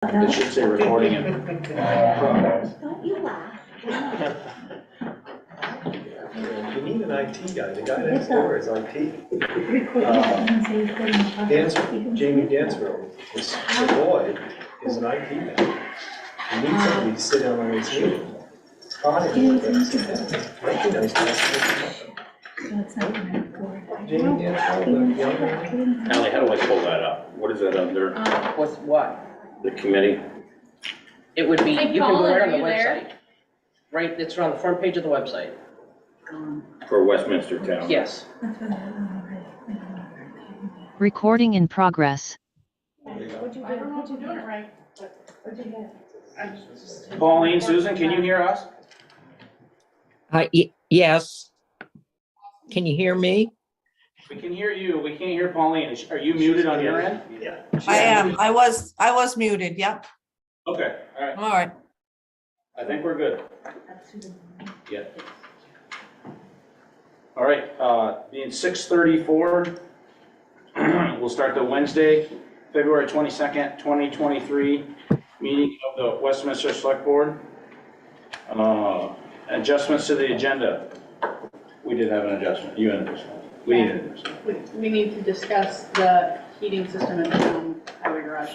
It should say recording in progress. Don't you laugh. You need an IT guy, the guy next door is IT. Jamie Dansville, the boy, is an IT guy. You need somebody to sit down on his meeting. Might be nice to have Jamie Dansville, the young man. Allie, how do I pull that up? What is that under? With what? The committee? It would be, Hey, you can go Paul, right are on the you there? website. Right, it's on the front page of the website. For Westminster Town? Yes. Recording in progress. Pauline, Susan, can you hear us? Yes. Can you hear me? We can hear you. We can't hear Pauline. Are you muted on your end? Yeah. I am. I was muted. Yep. Okay, all right. All right. I think we're good. Yeah. All right, being 6:34, we'll start the Wednesday, February 22nd, 2023 meeting of the Westminster Select Board. Adjustments to the agenda. We did have an adjustment. You had an adjustment. We need an adjustment. We need to discuss the heating system in the highway garage.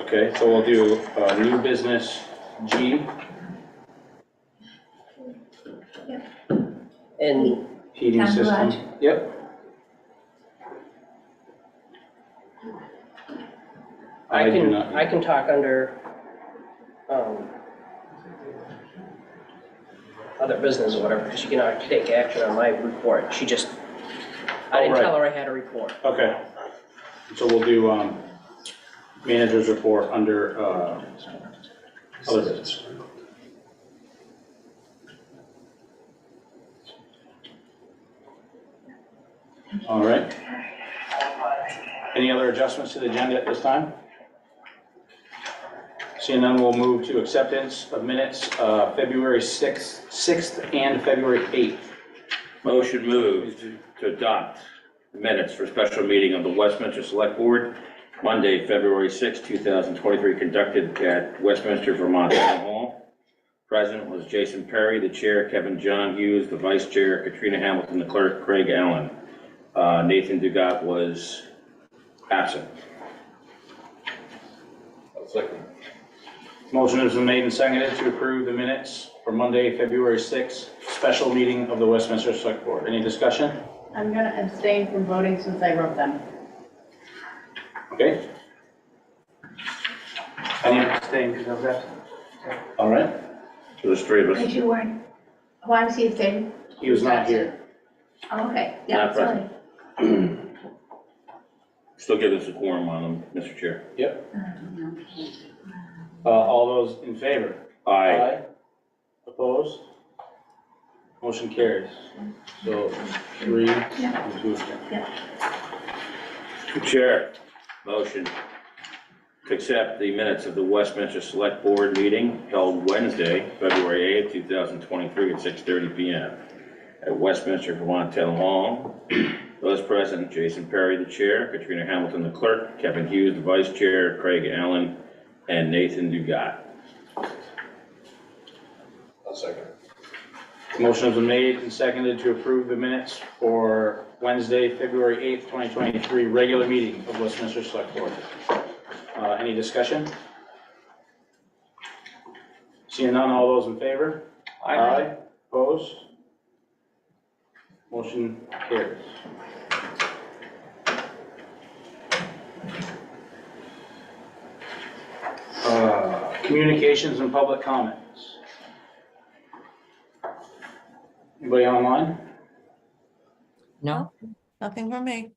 Okay, so we'll do new business G. And Heating Town system. garage. Yep. I do can, not- I can talk under, other business or whatever, because she cannot take action on my report. She just, I didn't right. tell her I had a report. Okay, so we'll do manager's report under other business. All right. Any other adjustments to the agenda at this time? Seeing none, we'll move to acceptance of minutes, February 6th and February 8th. Motion moved to adopt the minutes for special meeting of the Westminster Select Board, Monday, February 6, 2023, conducted at Westminster, Vermont Town Hall. Present was Jason Perry, the chair, Kevin John Hughes, the vice chair, Katrina Hamilton, the clerk, Craig Allen. Nathan Dugat was absent. Motion has been made and seconded to approve the minutes for Monday, February 6th, special meeting of the Westminster Select Board. Any discussion? I'm gonna abstain from voting since I wrote them. Okay. Any abstain because of that? All right. So there's three of us. Because you weren't, why was he saying? He was not here. Oh, okay, yeah, Not sorry. Still give us a quorum on them, Mr. Chair. Yep. All those in favor? Aye. Opposed? Motion carries. So 3 and 2 again. Chair, motion to accept the minutes of the Westminster Select Board meeting held Wednesday, February 8th, 2023 at 6:30 PM at Westminster, Vermont Town Hall. Those present, Jason Perry, the chair, Katrina Hamilton, the clerk, Kevin Hughes, the vice chair, Craig Allen, and Nathan Dugat. I'll second. Motion has been made and seconded to approve the minutes for Wednesday, February 8th, 2023 regular meeting of Westminster Select Board. Any discussion? Seeing none, all those in favor? Aye. Opposed? Motion carries. Communications and public comments. Anybody online? No, nothing for me.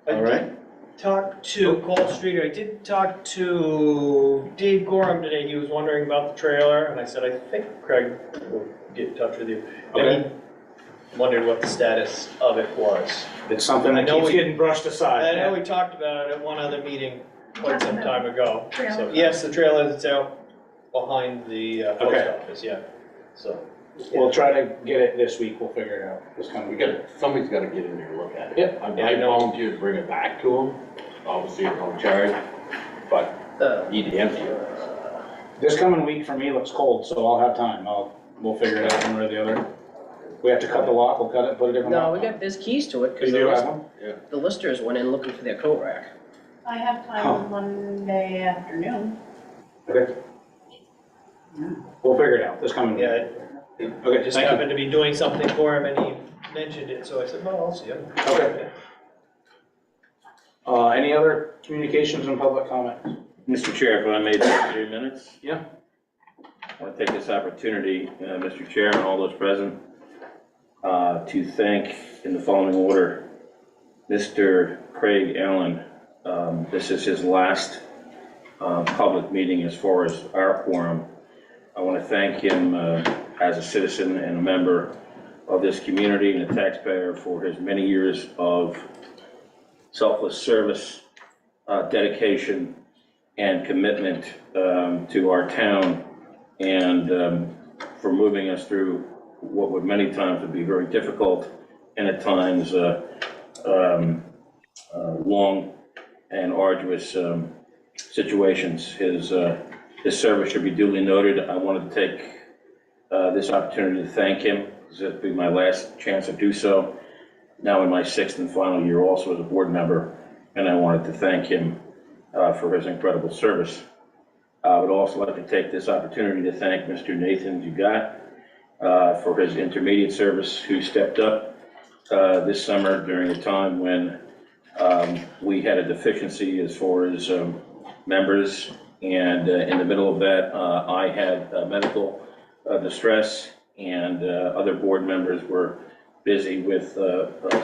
All right. Talked to Cold Street, I did talk to Dave Gorham today, he was wondering about the trailer, and I said, I think Craig will get in touch with you. And he wondered what the status of it was. It's something that keeps getting brushed aside. I know we talked about it at one other meeting quite some time ago. Trailer. So, yes, the trailer is out behind the post Okay. office, yeah, so. We'll try to get it this week, we'll figure it out this coming week. Somebody's gotta get in there and look at it. Yep. I volunteered to bring it back to them, obviously at no charge, but This coming week for me looks cold, so I'll have time. We'll figure it out one way or the other. We have to cut the lock, we'll cut it, put a different No, lock we on. got, there's keys to it, You because do have one? the listers went in looking for their coat rack. I have Huh. time Monday afternoon. Okay. We'll figure it out this coming week. Yeah, I Okay, just thank you. happened to be doing something for him and he mentioned it, so I said, well, I'll see him. Okay. Any other communications and public comment? Mr. Chair, if I may take 3 minutes? Yeah. I want to take this opportunity, Mr. Chair, and all those present, to thank, in the following order, Mr. Craig Allen. This is his last public meeting as far as our quorum. I want to thank him as a citizen and a member of this community and a taxpayer for his many years of selfless service, dedication, and commitment to our town, and for moving us through what would many times would be very difficult and at times long and arduous situations. His service should be duly noted. I wanted to take this opportunity to thank him, because it'll be my last chance to do so. Now in my 6th and final year also as a board member, and I wanted to thank him for his incredible service. I would also like to take this opportunity to thank Mr. Nathan Dugat for his intermediate service, who stepped up this summer during a time when we had a deficiency as far as members, and in the middle of that, I had medical distress, and other board members were busy with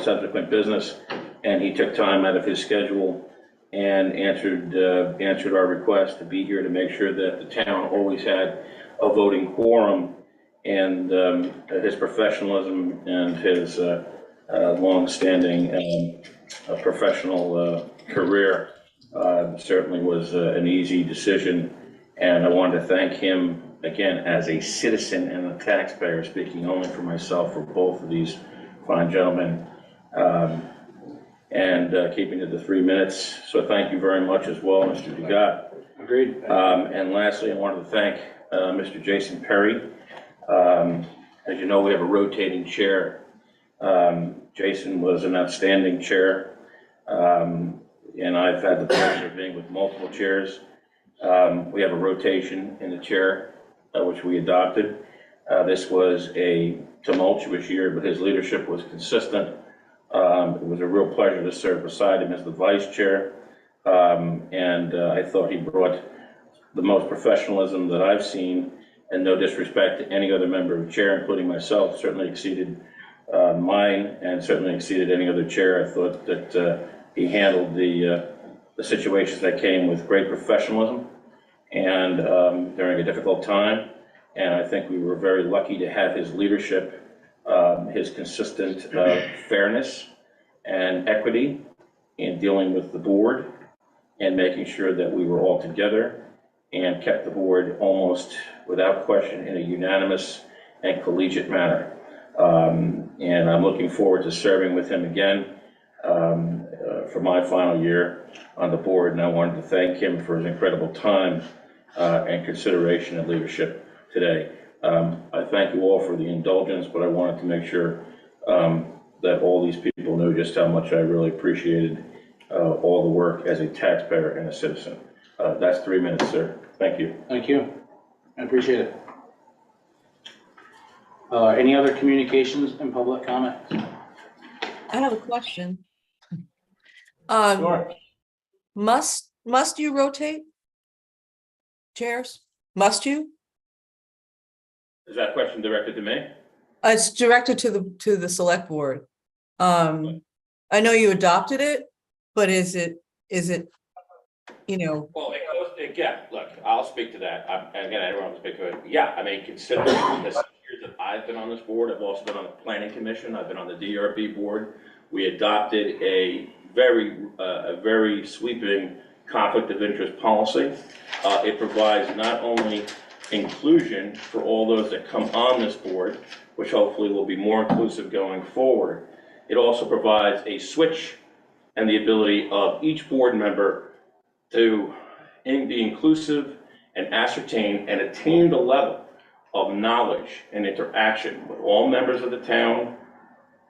subsequent business, and he took time out of his schedule and answered our request to be here to make sure that the town always had a voting quorum, and his professionalism and his long-standing professional career certainly was an easy decision, and I wanted to thank him again as a citizen and a taxpayer, speaking only for myself, for both of these fine gentlemen, and keeping to the 3 minutes. So thank you very much as well, Mr. Dugat. Agreed. And lastly, I wanted to thank Mr. Jason Perry. As you know, we have a rotating chair. Jason was an outstanding chair, and I've had the pleasure of being with multiple chairs. We have a rotation in the chair, which we adopted. This was a tumultuous year, but his leadership was consistent. It was a real pleasure to serve beside him as the vice chair, and I thought he brought the most professionalism that I've seen, and no disrespect to any other member of the chair, including myself, certainly exceeded mine, and certainly exceeded any other chair. I thought that he handled the situations that came with great professionalism, and during a difficult time, and I think we were very lucky to have his leadership, his consistent fairness and equity in dealing with the board and making sure that we were all together and kept the board almost without question in a unanimous and collegiate manner. And I'm looking forward to serving with him again for my final year on the board, and I wanted to thank him for his incredible time and consideration and leadership today. I thank you all for the indulgence, but I wanted to make sure that all these people knew just how much I really appreciated all the work as a taxpayer and a citizen. That's 3 minutes, sir. Thank you. Thank you. I appreciate it. Any other communications and public comments? I have a question. Sure. Must you rotate chairs? Must you? Is that question directed to me? It's directed to the select board. I know you adopted it, but is it, Well, yeah, look, I'll speak to that. And again, I don't want to speak to it. Yeah, I mean, considering the 6 years that I've been on this board, I've also been on the planning commission, I've been on the DRB board. We adopted a very sweeping conflict of interest policy. It provides not only inclusion for all those that come on this board, which hopefully will be more inclusive going forward. It also provides a switch and the ability of each board member to be inclusive and ascertain and attain the level of knowledge and interaction with all members of the town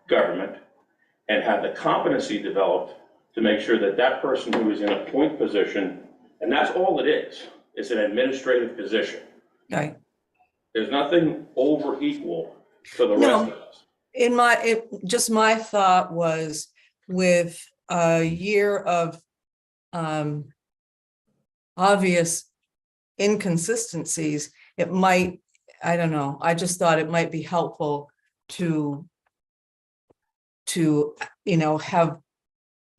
government, and have the competency developed to make sure that that person who is in a point position, and that's all it is, it's an administrative position. Right. There's nothing over equal to the No. rest of us. Just my thought was, with a year of obvious inconsistencies, it might, I don't know, I just thought it might be helpful to have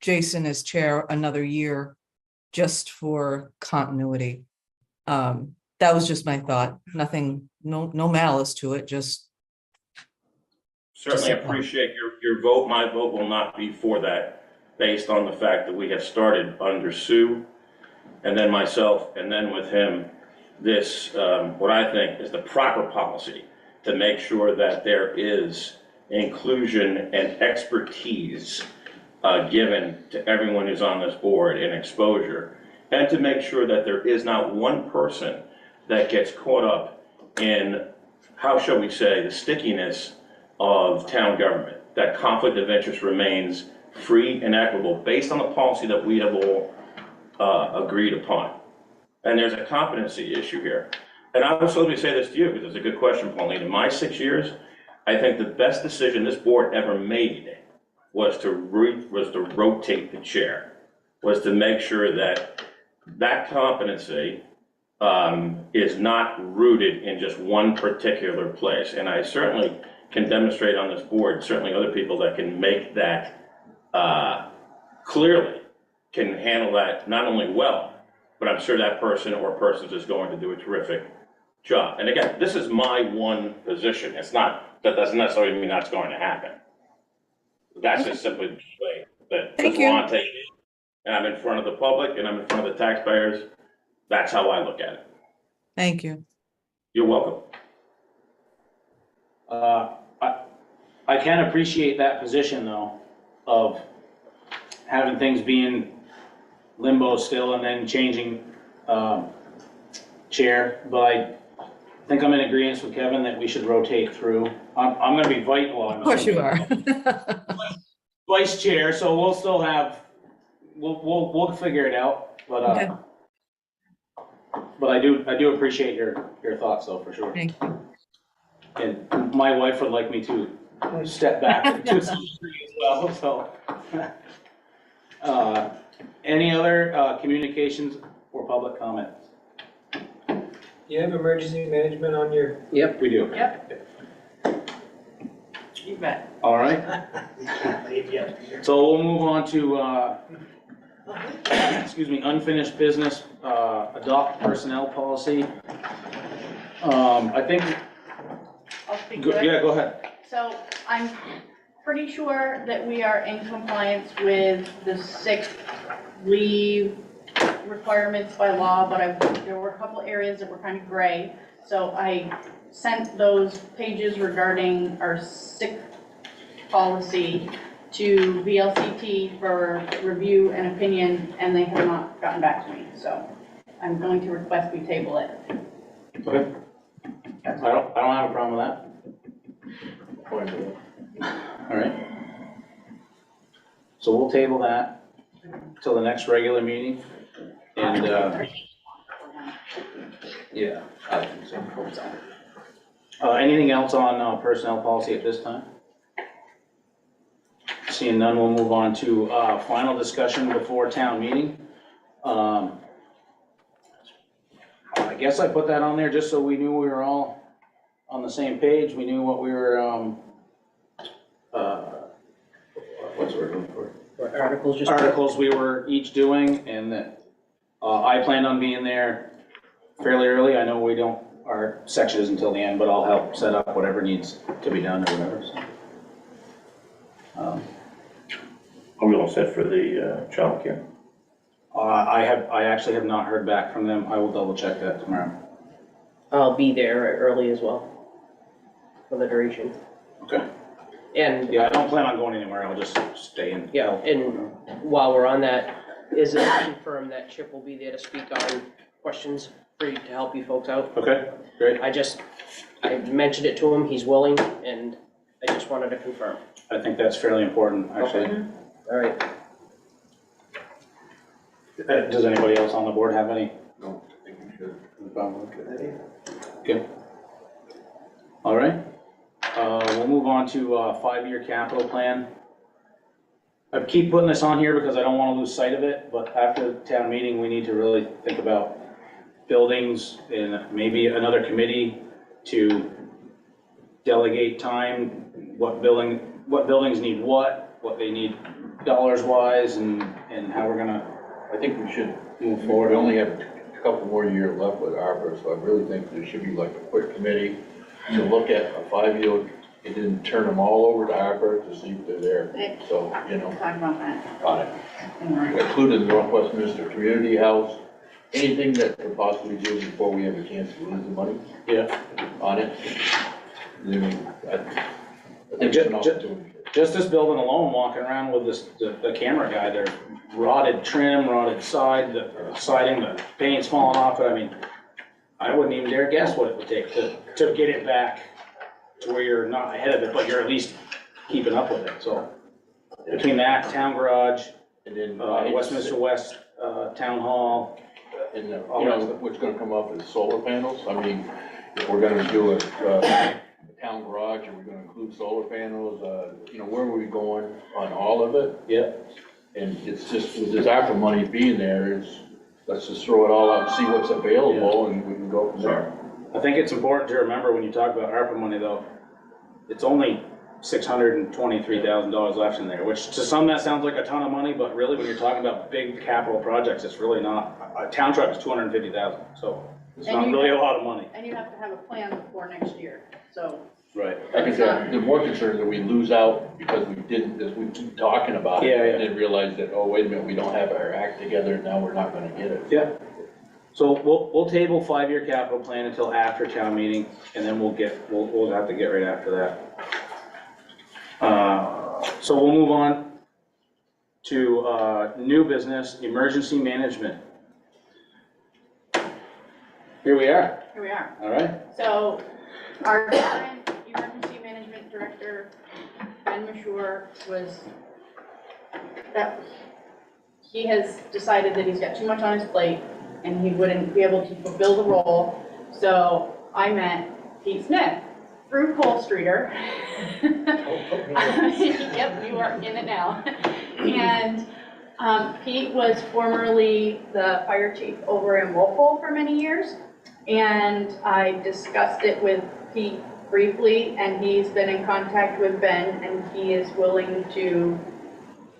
Jason as chair another year, just for continuity. That was just my thought. Nothing, no malice to it, just. Certainly appreciate your vote. My vote will not be for that, based on the fact that we have started under Sue, and then myself, and then with him, this, what I think is the proper policy to make sure that there is inclusion and expertise given to everyone who's on this board and exposure, and to make sure that there is not one person that gets caught up in, how shall we say, the stickiness of town government, that conflict of interest remains free and equitable based on the policy that we have all agreed upon. And there's a competency issue here. And I also, let me say this to you, because it's a good question, Pauline. In my 6 years, I think the best decision this board ever made was to rotate the chair, was to make sure that that competency is not rooted in just one particular place. And I certainly can demonstrate on this board, certainly other people that can make that clearly, can handle that not only well, but I'm sure that person or persons is going to do a terrific job. And again, this is my one position. It's not, that doesn't necessarily mean that's going to happen. That's just simply the way that this law takes it. And I'm in front of the public and I'm in front of the taxpayers. That's how I look at it. Thank you. You're welcome. I can appreciate that position, though, of having things being limbo still and then changing chair, but I think I'm in agreement with Kevin that we should rotate through. I'm gonna be Of course you are. vice chair, so we'll still have, we'll figure it out, but Okay. but I do appreciate your thoughts, though, for sure. Thank you. And my wife would like me to step back to some degree as well, so. Any other communications or public comment? You have emergency management on your? Yep. We do. Yep. You bet. All right. So we'll move on to, excuse me, unfinished business, adopt personnel policy. I think, I'll speak to it. yeah, go ahead. So I'm pretty sure that we are in compliance with the sick leave requirements by law, but there were a couple areas that were kind of gray. So I sent those pages regarding our sick policy to VLCT for review and opinion, and they have not gotten back to me. So I'm going to request we table it. Okay. I don't have a problem with that. All right. So we'll table that till the next regular meeting. And, yeah, I think so. Anything else on personnel policy at this time? Seeing none, we'll move on to final discussion before town meeting. I guess I put that on there just so we knew we were all on the same page. We knew what we were, what's the word I'm looking for? What articles just? Articles we were each doing, and that I planned on being there fairly early. I know we don't, our section isn't until the end, but I'll help set up whatever needs to be done or whatever, so. Are we all set for the childcare? I actually have not heard back from them. I will double check that tomorrow. I'll be there early as well for the duration. Okay. And Yeah, I don't plan on going anywhere. I'll just stay in. yeah, and while we're on that, is it confirmed that Chip will be there to speak on questions for you, to help you folks out? Okay, great. I mentioned it to him, he's willing, and I just wanted to confirm. I think that's fairly important, actually. All right. Does anybody else on the board have any? No, I think we should. Okay. All right. We'll move on to 5-year capital plan. I keep putting this on here because I don't want to lose sight of it, but after the town meeting, we need to really think about buildings and maybe another committee to delegate time, what buildings need what they need dollars wise, and how we're gonna I think we should move forward. We only have a couple more years left with ARPA, so I really think there should be like a quick committee to look at a 5-year, and then turn them all over to ARPA to see if they're there. So, you know, Talk about that. on it. Including the Westminster Community House, anything that could possibly do before we have a chance to lose the money Yeah. on it. I think it's an opportunity. Just this building alone, walking around with the camera guy, there's rotted trim, rotted side, the siding, the paint's falling off, but I mean, I wouldn't even dare guess what it would take to get it back to where you're not ahead of it, but you're at least keeping up with it, so. Between that, town garage, And then, Westminster West, Town Hall. and you know, what's gonna come up is solar panels. I mean, if we're gonna do a town garage, are we gonna include solar panels? You know, where are we going on all of it? Yeah. And it's just, with this ARPA money being there, let's just throw it all out and see what's available, and we can go from there. I think it's important to remember when you talk about ARPA money though, it's only $623,000 left in there, which to some that sounds like a ton of money, but really when you're talking about big capital projects, it's really not. A town truck is $250,000, so it's And not you- really a lot of money. And you have to have a plan for next year, so. Right. Like I said, the more concerned that we lose out because we didn't, as we keep talking about it, Yeah, yeah. and then realize that, oh, wait a minute, we don't have our act together, and now we're not gonna get it. Yeah. So we'll table 5-year capital plan until after town meeting, and then we'll have to get right after that. So we'll move on to new business, emergency management. Here we are, Here we are. all right? So our current emergency management director, Ben Mashur, he has decided that he's got too much on his plate and he wouldn't be able to fulfill the role. So I met Pete Smith through Cole Streeter. Yep, you are in it now. And Pete was formerly the fire chief over in Walpole for many years. And I discussed it with Pete briefly, and he's been in contact with Ben, and he is willing to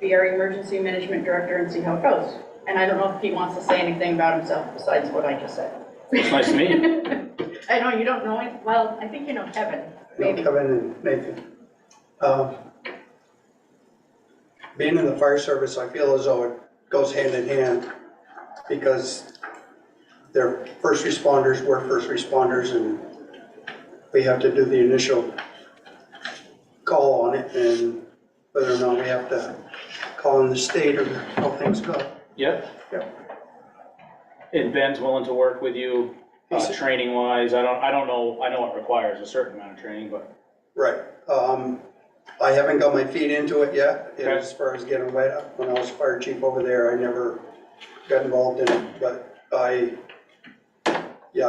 be our emergency management director and see how it goes. And I don't know if Pete wants to say anything about himself besides what I just said. It's nice to meet you. I know you don't know it, well, I think you know Kevin, maybe. Kevin and Nathan. Being in the fire service, I feel as though it goes hand in hand because they're first responders, we're first responders, and we have to do the initial call on it, and whether or not we have to call in the state or how things go. Yep. Yep. And Ben's willing to work with you, He's- training wise, I don't know, I know it requires a certain amount of training, but. Right. I haven't got my feet into it yet, Okay. as far as getting wet up. When I was fire chief over there, I never got involved in it, but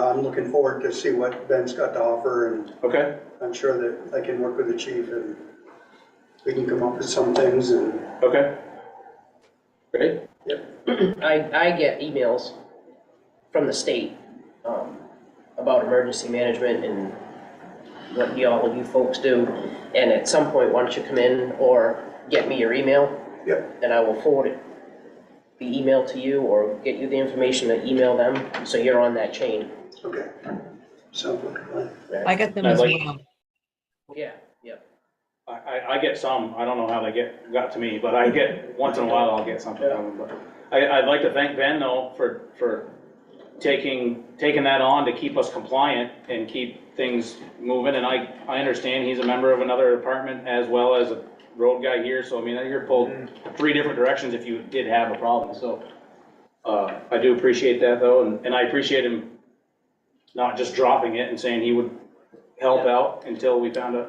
I'm looking forward to see what Ben's got to offer, and Okay. I'm sure that I can work with the chief and we can come up with some things and. Okay. Great. I get emails from the state about emergency management and what all you folks do. And at some point, why don't you come in or get me your email? Yep. And I will forward the email to you or get you the information to email them, so you're on that chain. Okay. Sounds like a plan. I get them I'd as like- well. Yeah. I get some, I don't know how they got to me, but I get, once in a while, I'll get something from them, but I'd like to thank Ben though for taking that on to keep us compliant and keep things moving, and I understand he's a member of another department as well as road guy here, so I mean, you're pulled 3 different directions if you did have a problem, so. I do appreciate that though, and I appreciate him not just dropping it and saying he would help out until we found a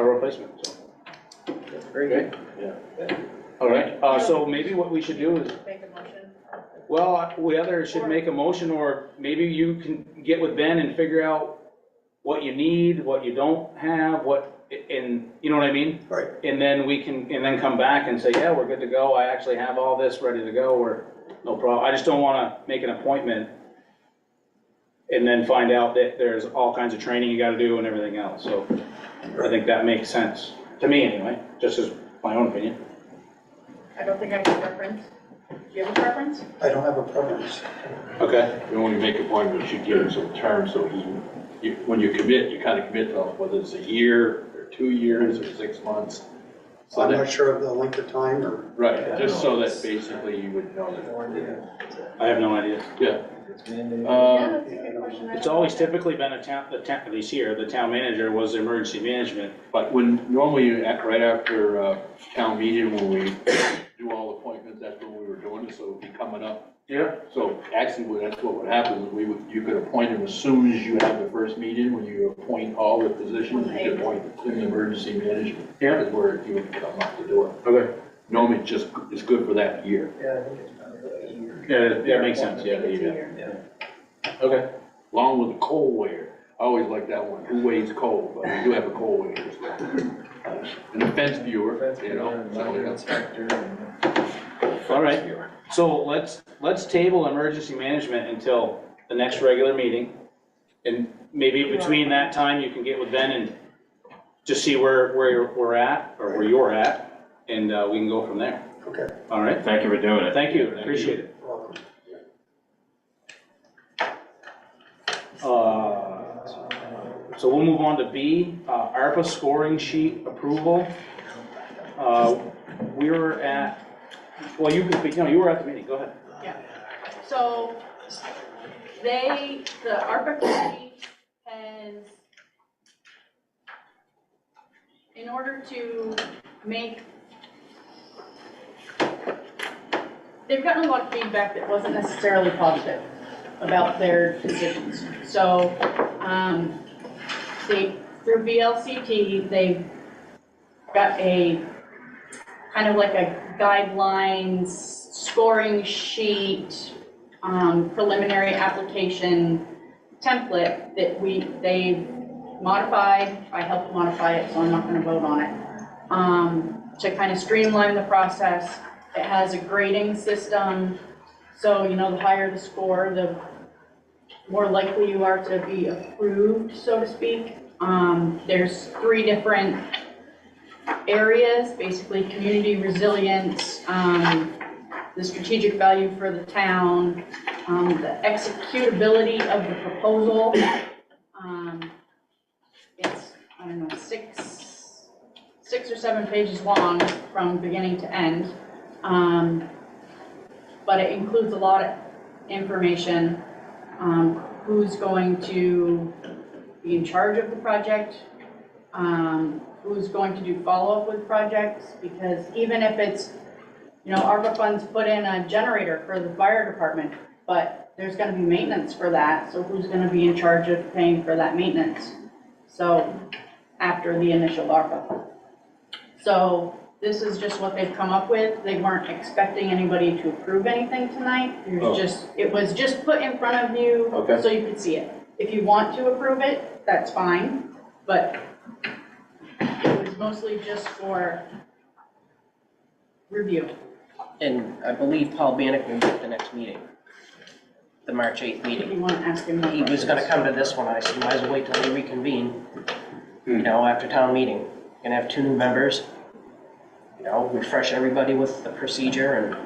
replacement, so. Very good. All right, so maybe what we should do is, Make a motion. well, we either should make a motion, or maybe you can get with Ben and figure out what you need, what you don't have, and, you know what I mean? Right. And then we can, and then come back and say, yeah, we're good to go, I actually have all this ready to go, or no problem. I just don't wanna make an appointment and then find out that there's all kinds of training you gotta do and everything else, so I think that makes sense, to me anyway, just as my own opinion. I don't think I have a preference. Do you have a preference? I don't have a preference. Okay. You only make appointments, you give him some term, so when you commit, you kind of commit to whether it's a year, or 2 years, or 6 months. So I'm that- not sure of the length of time or, Right, just so that basically you would know that. I have no idea. Yeah. Yeah, that's a good question. It's always typically been at least here, the town manager was emergency management. But normally, right after town meeting, when we do all appointments, that's when we were doing it, so it'd be coming up. Yeah. So actually, that's what would happen, you could appoint him as soon as you have the first meeting, when you appoint all the positions, you could appoint in emergency management. Yeah. Is where you would come up to do it. Okay. Normally, it's good for that year. Yeah, I think it's probably a year. Yeah, that makes sense, yeah. It's a year. Okay. Along with the coal weigher, I always like that one, who weighs coal, but we do have a coal weigher as well. And a fence viewer, you know. so, yeah. Inspector and. All right. So let's table emergency management until the next regular meeting. And maybe between that time, you can get with Ben and just see where we're at, or where you're at, and we can go from there. okay. All right? Thank you for doing it. Thank you, appreciate it. So we'll move on to B, ARPA scoring sheet approval. We were at, well, you can speak, no, you were at the meeting, go ahead. Yeah, so the ARPA committee has, in order to make, they've gotten a lot of feedback that wasn't necessarily positive about their decisions. So, through VLCT, they've got a kind of like a guidelines scoring sheet, preliminary application template that they modified. I helped modify it, so I'm not gonna vote on it. To kind of streamline the process. It has a grading system, so you know, the higher the score, the more likely you are to be approved, so to speak. There's 3 different areas, basically community resilience, the strategic value for the town, the executability of the proposal. It's, I don't know, 6 or 7 pages long from beginning to end. But it includes a lot of information, who's going to be in charge of the project, who's going to do follow-up with projects, because even if it's, you know, ARPA funds put in a generator for the fire department, but there's gonna be maintenance for that, so who's gonna be in charge of paying for that maintenance? So, after the initial ARPA. So, this is just what they've come up with. They weren't expecting anybody to approve anything tonight. It was just put in front of you, Okay. so you could see it. If you want to approve it, that's fine, but it was mostly just for review. And I believe Paul Bannock will be at the next meeting, the March 8th If meeting. you want to ask him. more He was gonna come to this one, I said, might as well wait till we reconvene, you know, after town meeting. Gonna have 2 new members, you know, refresh everybody with the procedure and.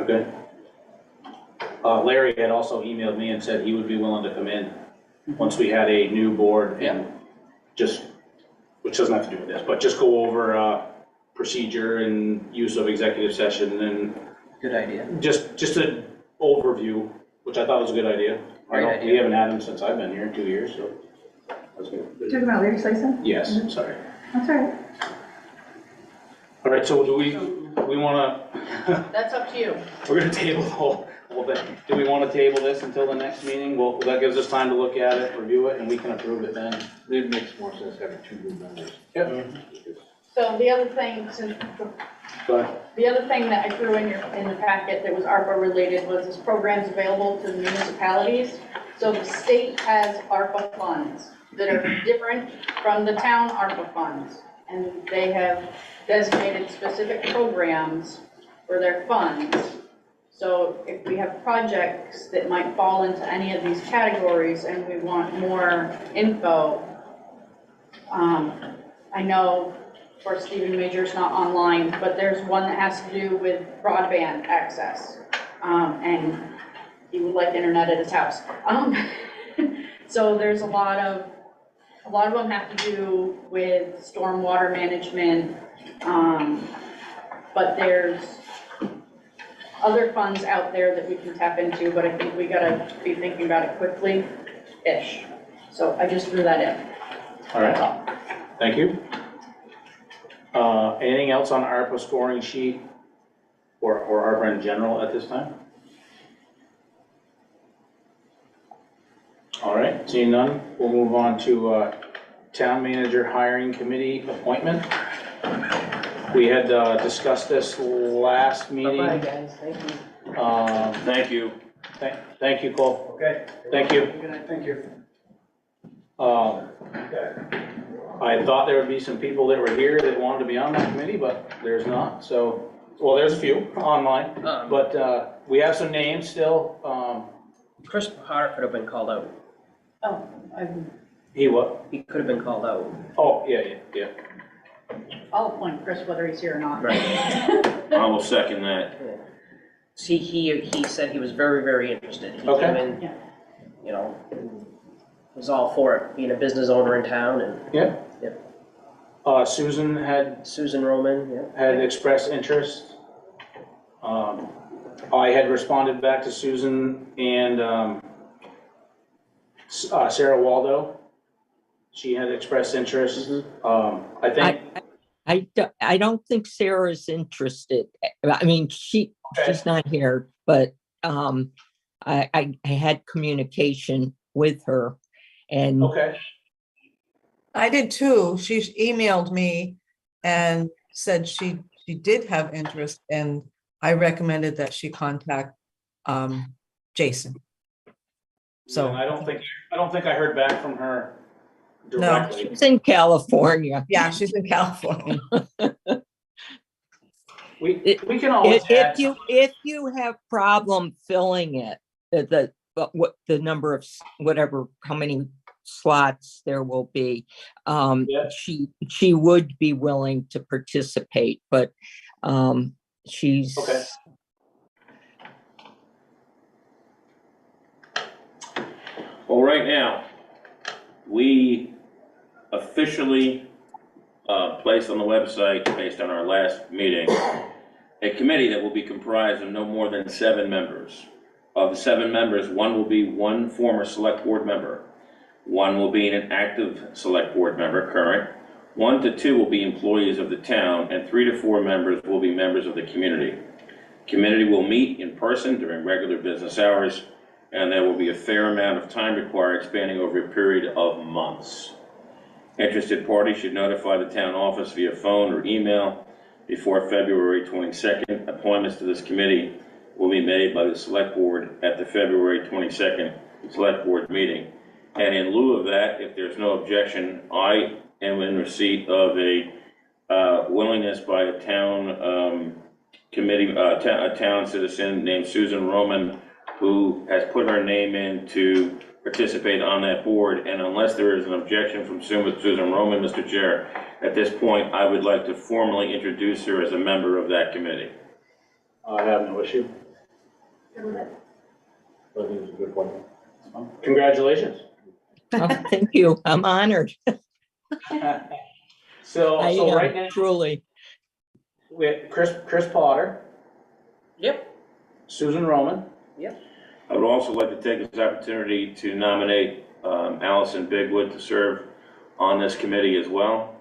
Okay. Larry had also emailed me and said he would be willing to come in once we had a new board and just, which doesn't have to do with this, but just go over procedure and use of executive session and Good idea. just an overview, which I thought was a good idea. Great idea. We haven't had him since I've been here, 2 years, so that's good. Talking about Larry Slayson? Yes, sorry. That's all right. All right, so do we wanna, That's up to you. we're gonna table the whole thing. Do we wanna table this until the next meeting? Well, that gives us time to look at it, review it, and we can approve it then. It makes more sense having two new members. Yep. So the other thing, since Go ahead. the other thing that I threw in the packet that was ARPA related was this programs available to the municipalities. So the state has ARPA funds that are different from the town ARPA funds. And they have designated specific programs for their funds. So if we have projects that might fall into any of these categories and we want more info, I know, of course, Stephen Major's not online, but there's one that has to do with broadband access. And he would like internet at his house. So there's a lot of them have to do with stormwater management. But there's other funds out there that we can tap into, but I think we gotta be thinking about it quickly-ish. So I just threw that in. All right, thank you. Anything else on ARPA scoring sheet or ARPA in general at this time? All right, seeing none, we'll move on to town manager hiring committee appointment. We had discussed this last meeting. Bye-bye, guys, thank you. Thank you. Thank you, Cole. Okay. Thank you. Good night, thank you. I thought there would be some people that were here that wanted to be on that committee, but there's not, so, well, there's a few online, but we have some names still. Chris Potter could have been called out. Oh, He what? He could have been called out. Oh, yeah. I'll appoint Chris whether he's here or not. Right. I will second that. See, he said he was very, very interested. He Okay. came in, Yeah. you know, was all for it, being a business owner in town, and Yeah. Yep. Susan had Susan Roman, yeah. expressed interest. I had responded back to Susan and Sarah Waldo. She had expressed interest. I think. I don't think Sarah's interested. I mean, she's not here, but I had communication with her, and Okay. I did too. She emailed me and said she did have interest, and I recommended that she contact Jason. So I don't think I heard back from her No. directly. she's in California. yeah, she's in California. We can always add If you have problem filling it, the number of how many slots there will be, Yeah. she would be willing to participate, but she's Okay. Well, right now, we officially placed on the website, based on our last meeting, a committee that will be comprised of no more than 7 members. Of the 7 members, 1 will be one former select board member, 1 will be an active select board member, current, 1 to 2 will be employees of the town, and 3 to 4 members will be members of the community. Committee will meet in person during regular business hours, and there will be a fair amount of time required spanning over a period of months. Interested parties should notify the town office via phone or email before February 22nd. Appointments to this committee will be made by the select board at the February 22nd select board meeting. And in lieu of that, if there's no objection, I am in receipt of a willingness by a town committee, a town citizen named Susan Roman, who has put her name in to participate on that board. And unless there is an objection from Susan Roman, Mr. Chair, at this point, I would like to formally introduce her as a member of that committee. I have no issue. I think it's a good point. Congratulations. Oh, thank you. I'm honored. So right now, Truly. we have Chris Potter, Yep. Susan Roman. Yep. I would also like to take this opportunity to nominate Allison Bigwood to serve on this committee as well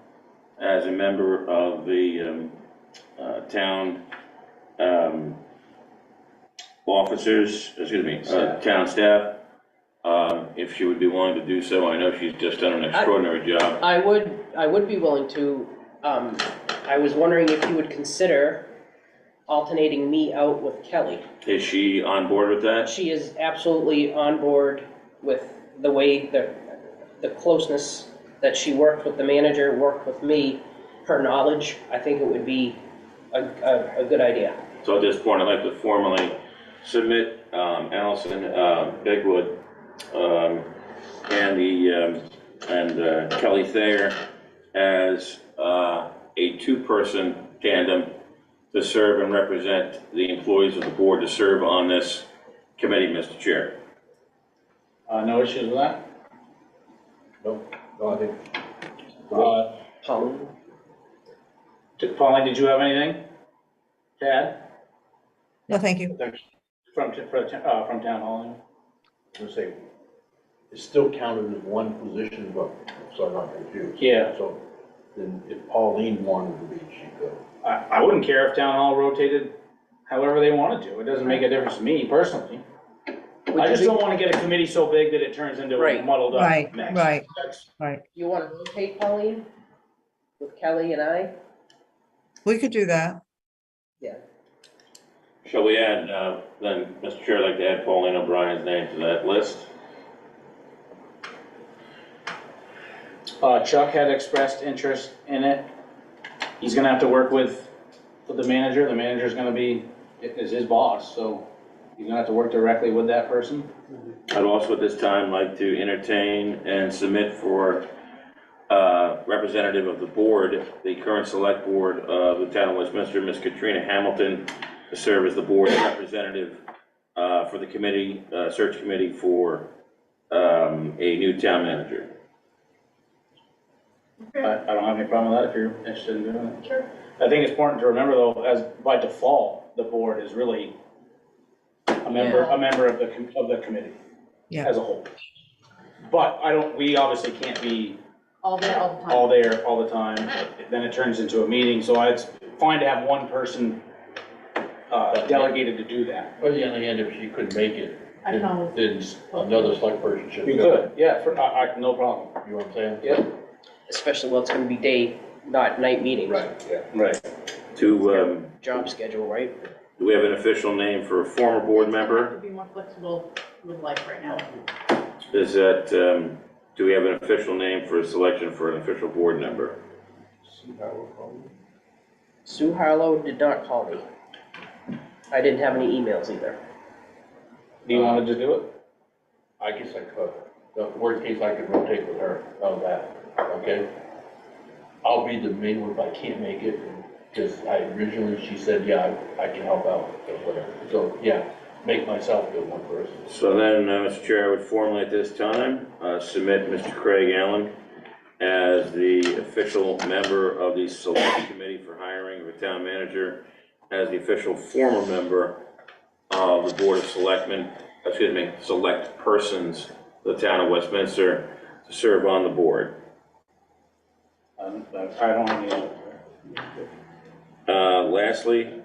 as a member of the town officers, town staff, if she would be willing to do so. I know she's just done an extraordinary job. I would be willing to, I was wondering if you would consider alternating me out with Kelly. Is she on board with that? She is absolutely on board with the way the closeness that she worked with the manager, worked with me, her knowledge. I think it would be a good idea. So at this point, I'd like to formally submit Allison Bigwood and Kelly Thayer as a two-person tandem to serve and represent the employees of the board to serve on this committee, Mr. Chair. No issues with that? No, I think, Pauline? Pauline, did you have anything to add No, thank you. from town hall? I'm gonna say, it's still counted as one position, but, so I'm not confused. Yeah. So, then if Pauline wanted to be, she could. I wouldn't care if town hall rotated however they wanted to. It doesn't make a difference to me personally. I just don't want to get a committee so big that it turns into a Right. muddled up Right, mess. right. That's- You want to rotate Pauline with Kelly and I? We could do that. Yeah. Shall we add, then, Mr. Chair, I'd like to add Pauline O'Brien's name to that list? Chuck had expressed interest in it. He's gonna have to work with the manager. The manager's gonna be, is his boss, so he's gonna have to work directly with that person. I'd also at this time like to entertain and submit for representative of the board, the current select board of the town of Westminster, Ms. Katrina Hamilton, to serve as the board representative for the committee, search committee for a new town manager. I don't have any problem with that if you're interested in doing it. Sure. I think it's important to remember though, as by default, the board is really a member of the committee Yeah. as a whole. But we obviously can't be All day, all the time. all there, all the time, then it turns into a meeting, so it's fine to have one person delegated to do that. But on the other hand, if she couldn't make it, I can always- then another select person should. You could, yeah, no problem. You know what I'm saying? Yep. Especially while it's going to be day, not night meetings. Right, yeah. Right. Job schedule, right? Do we have an official name for a former board member? To be more flexible with life right now. Is that, do we have an official name for a selection for an official board member? Sue Harlow did not call me. I didn't have any emails either. Do you want to just do it? I guess I could. The worst case, I could rotate with her, how's that, okay? I'll be the main one if I can't make it, because originally she said, yeah, I can help out, or whatever. So, yeah, make myself the one person. So then, Mr. Chair, I would formally at this time submit Mr. Craig Allen as the official member of the select committee for hiring of a town manager, as the official former member of the Board of Selectmen, select persons of the town of Westminster to serve on the board. I don't have any. Lastly,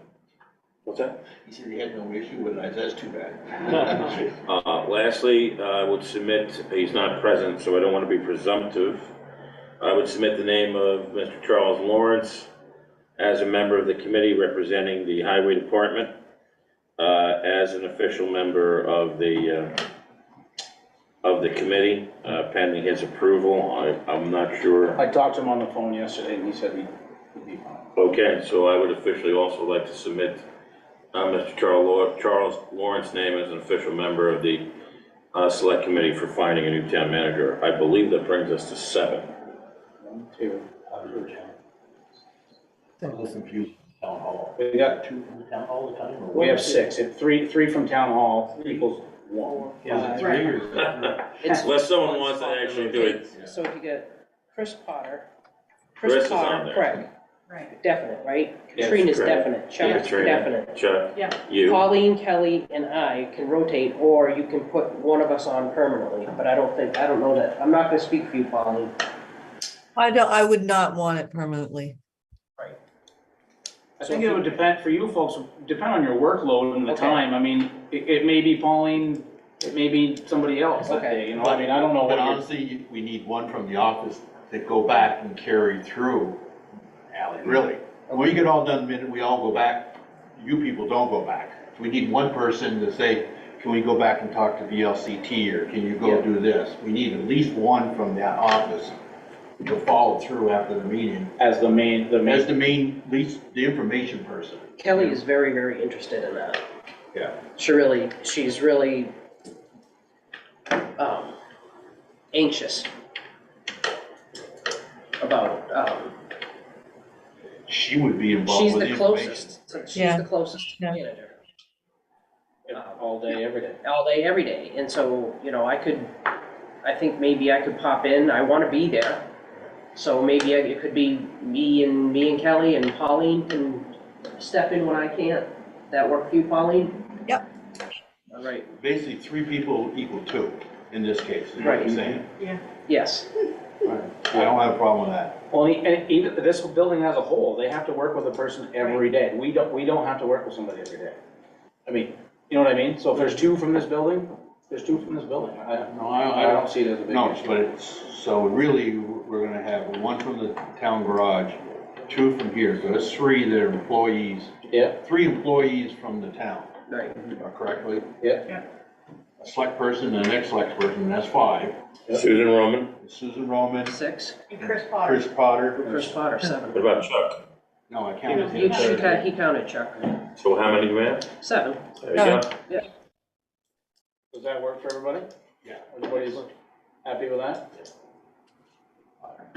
what's that? He said he had no issue with it, that's too bad. Lastly, I would submit, he's not present, so I don't want to be presumptive. I would submit the name of Mr. Charles Lawrence as a member of the committee representing the Highway Department, as an official member of the committee, pending his approval. I'm not sure. I talked to him on the phone yesterday and he said he'd be fine. Okay, so I would officially also like to submit Mr. Charles Lawrence's name as an official member of the select committee for finding a new town manager. I believe that brings us to 7. 1, 2. I was confused, town hall. We got 2 from the town hall all the time? or We have what? 6. Three from town hall equals 1. Yeah, it's 3 or is it It's, Unless someone wants to actually do it. so if you get Chris Potter, Chris is on there. Craig, Right. definite, right? Yes, Katrina's Craig. definite, Chuck's Katrina, definite. Chuck, Yeah. you. Pauline, Kelly, and I can rotate, or you can put one of us on permanently, but I don't know that, I'm not gonna speak for you, Pauline. I would not want it permanently. I think it would depend, for you folks, depend on your workload and the Okay. time. I mean, it may be Pauline, it may be somebody else that Okay. day, you know, I mean, I don't know But what you're. honestly, we need one from the office to go back and carry through, Ally, really. When we get all done, we all go back, you people don't go back. We need one person to say, can we go back and talk to VLCT, or can you go Yeah. do this? We need at least one from that office to follow through after the meeting, As the main, as the main, at least the information person. Kelly is very, very interested in that. Yeah. She's really, anxious about, She would be involved she's with the the information. closest, she's Yeah. the closest Yeah. manager. all day, every day. All day, every day, and so, you know, I think maybe I could pop in, I wanna be there. So maybe it could be me and Kelly, and Pauline can step in when I can't. That work for you, Pauline? Yep. All right, Basically, 3 people equal 2 in this case, is what you're Right. saying? yes, I don't have a problem with that. Well, and even this building as a whole, they have to work with a person every day. We don't have to work with somebody every day. I mean, you know what I mean? So if there's 2 from this building, there's 2 from this building. I don't see it as a big No, issue. but it's, so really, we're gonna have 1 from the town garage, 2 from here, so that's 3 that are employees, Yeah, 3 employees from the town, right. correctly? yeah. A select person and an ex-select person, that's 5. Susan Roman, Susan Roman, 6, And Chris Potter. Chris Potter. Chris Potter, 7. what about Chuck? No, I counted He him. he counted Chuck, So how many do we have? 7. There you go. Does that work for everybody? Yeah. Everybody's happy with that?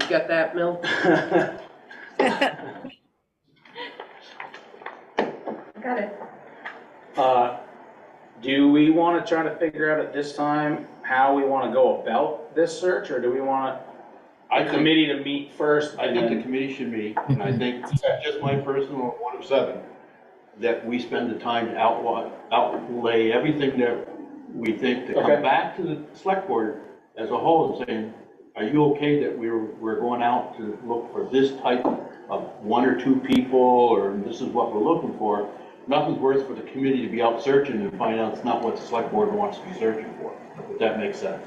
You got that, Mil? Got it. Do we want to try to figure out at this time how we want to go about this search, or do we want I a think, committee to meet first? I and think the then- committee should meet, and I think, just my personal 1 of 7, that we spend the time to outlay everything that we think, to Okay. come back to the select board as a whole and saying, are you okay that we're going out to look for this type of 1 or 2 people, or this is what we're looking for? Nothing's worse for the committee to be out searching and find out it's not what the select board wants to be searching for, if that makes sense.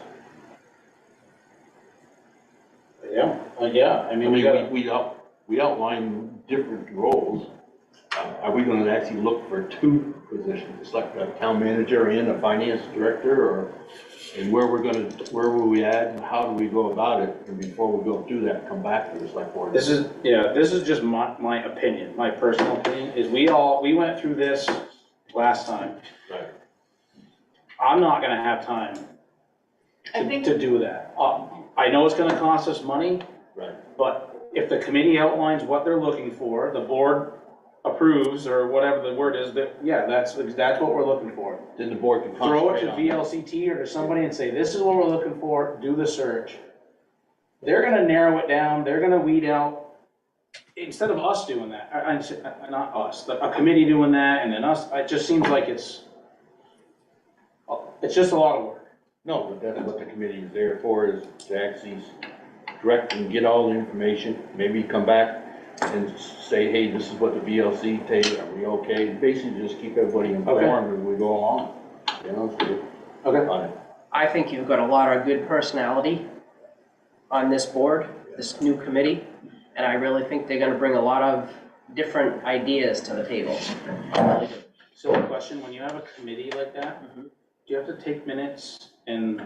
Yeah, I mean, we got. We outline different roles. Are we gonna actually look for 2 positions, like a town manager and a finance director, or, and where will we add, and how do we go about it? And before we go do that, come back to the select board. This is just my opinion, my personal opinion, is we went through this last time. Right. I'm not gonna have time I think, to do that. I know it's gonna cost us money, Right. but if the committee outlines what they're looking for, the board approves, or whatever the word is, that, yeah, that's what we're looking for. Then the board can Throw it concentrate to on it. VLCT or to somebody and say, this is what we're looking for, do the search. They're gonna narrow it down, they're gonna weed out, instead of us doing that, not us, a committee doing that, and then us, it just seems like it's just a lot of work. No, but that's what the committee is there for, is to actually direct and get all the information, maybe come back and say, hey, this is what the VLC take, are we okay? Basically, just keep everybody informed as we go along, you know, Okay. on it. I think you've got a lot of good personality on this board, this new committee, and I really think they're gonna bring a lot of different ideas to the table. So a question, when you have a committee like that, do you have to take minutes and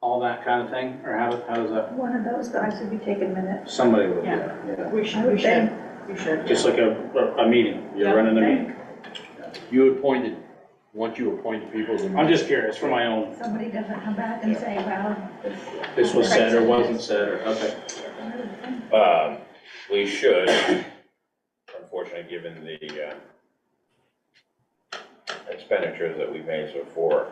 all that kind of thing, or how does that? One of those guys would be taking minutes. Somebody would, Yeah. yeah. we I should, would think. we should. Just like a meeting, you're Yeah. running the meeting. You appointed, once you appoint people, then. I'm just curious for my own, Somebody doesn't come back and say, well, this was said or wasn't said, or, okay. We should, unfortunately, given the expenditures that we've made so far,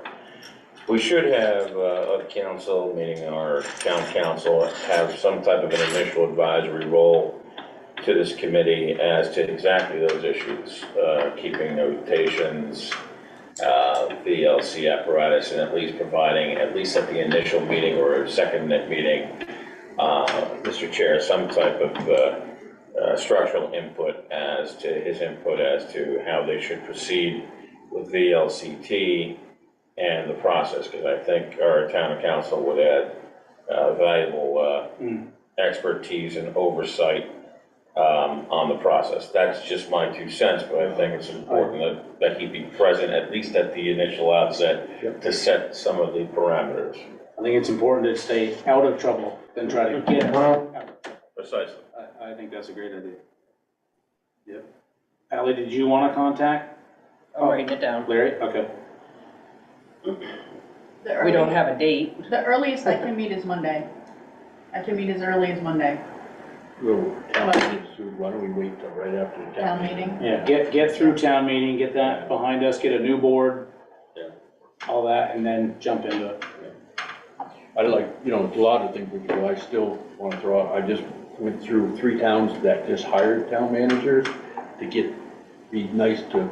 we should have a council, meaning our town council, have some type of an initial advisory role to this committee as to exactly those issues, keeping notations, VLC apparatus, and at least providing, at least at the initial meeting or second meeting, Mr. Chair, some type of structural input as to his input as to how they should proceed with VLCT and the process, because I think our town council would add valuable expertise and oversight on the process. That's just my 2 cents, but I think it's important that he be present, at least at the initial outset, to set some of the parameters. I think it's important to stay out of trouble than try to get out. Precisely. I think that's a great idea. Yep. Ally, did you want to contact I'm writing it down. Larry? Okay. We don't have a date. The earliest I can meet is Monday. I can meet as early as Monday, Well, why don't we wait till right after the town meeting. Yeah, get through town meeting, get that behind us, get a new board, all that, and then jump into it. I like, a lot of things we can do. I still want to throw out, I just went through 3 towns that just hired town managers to be nice to,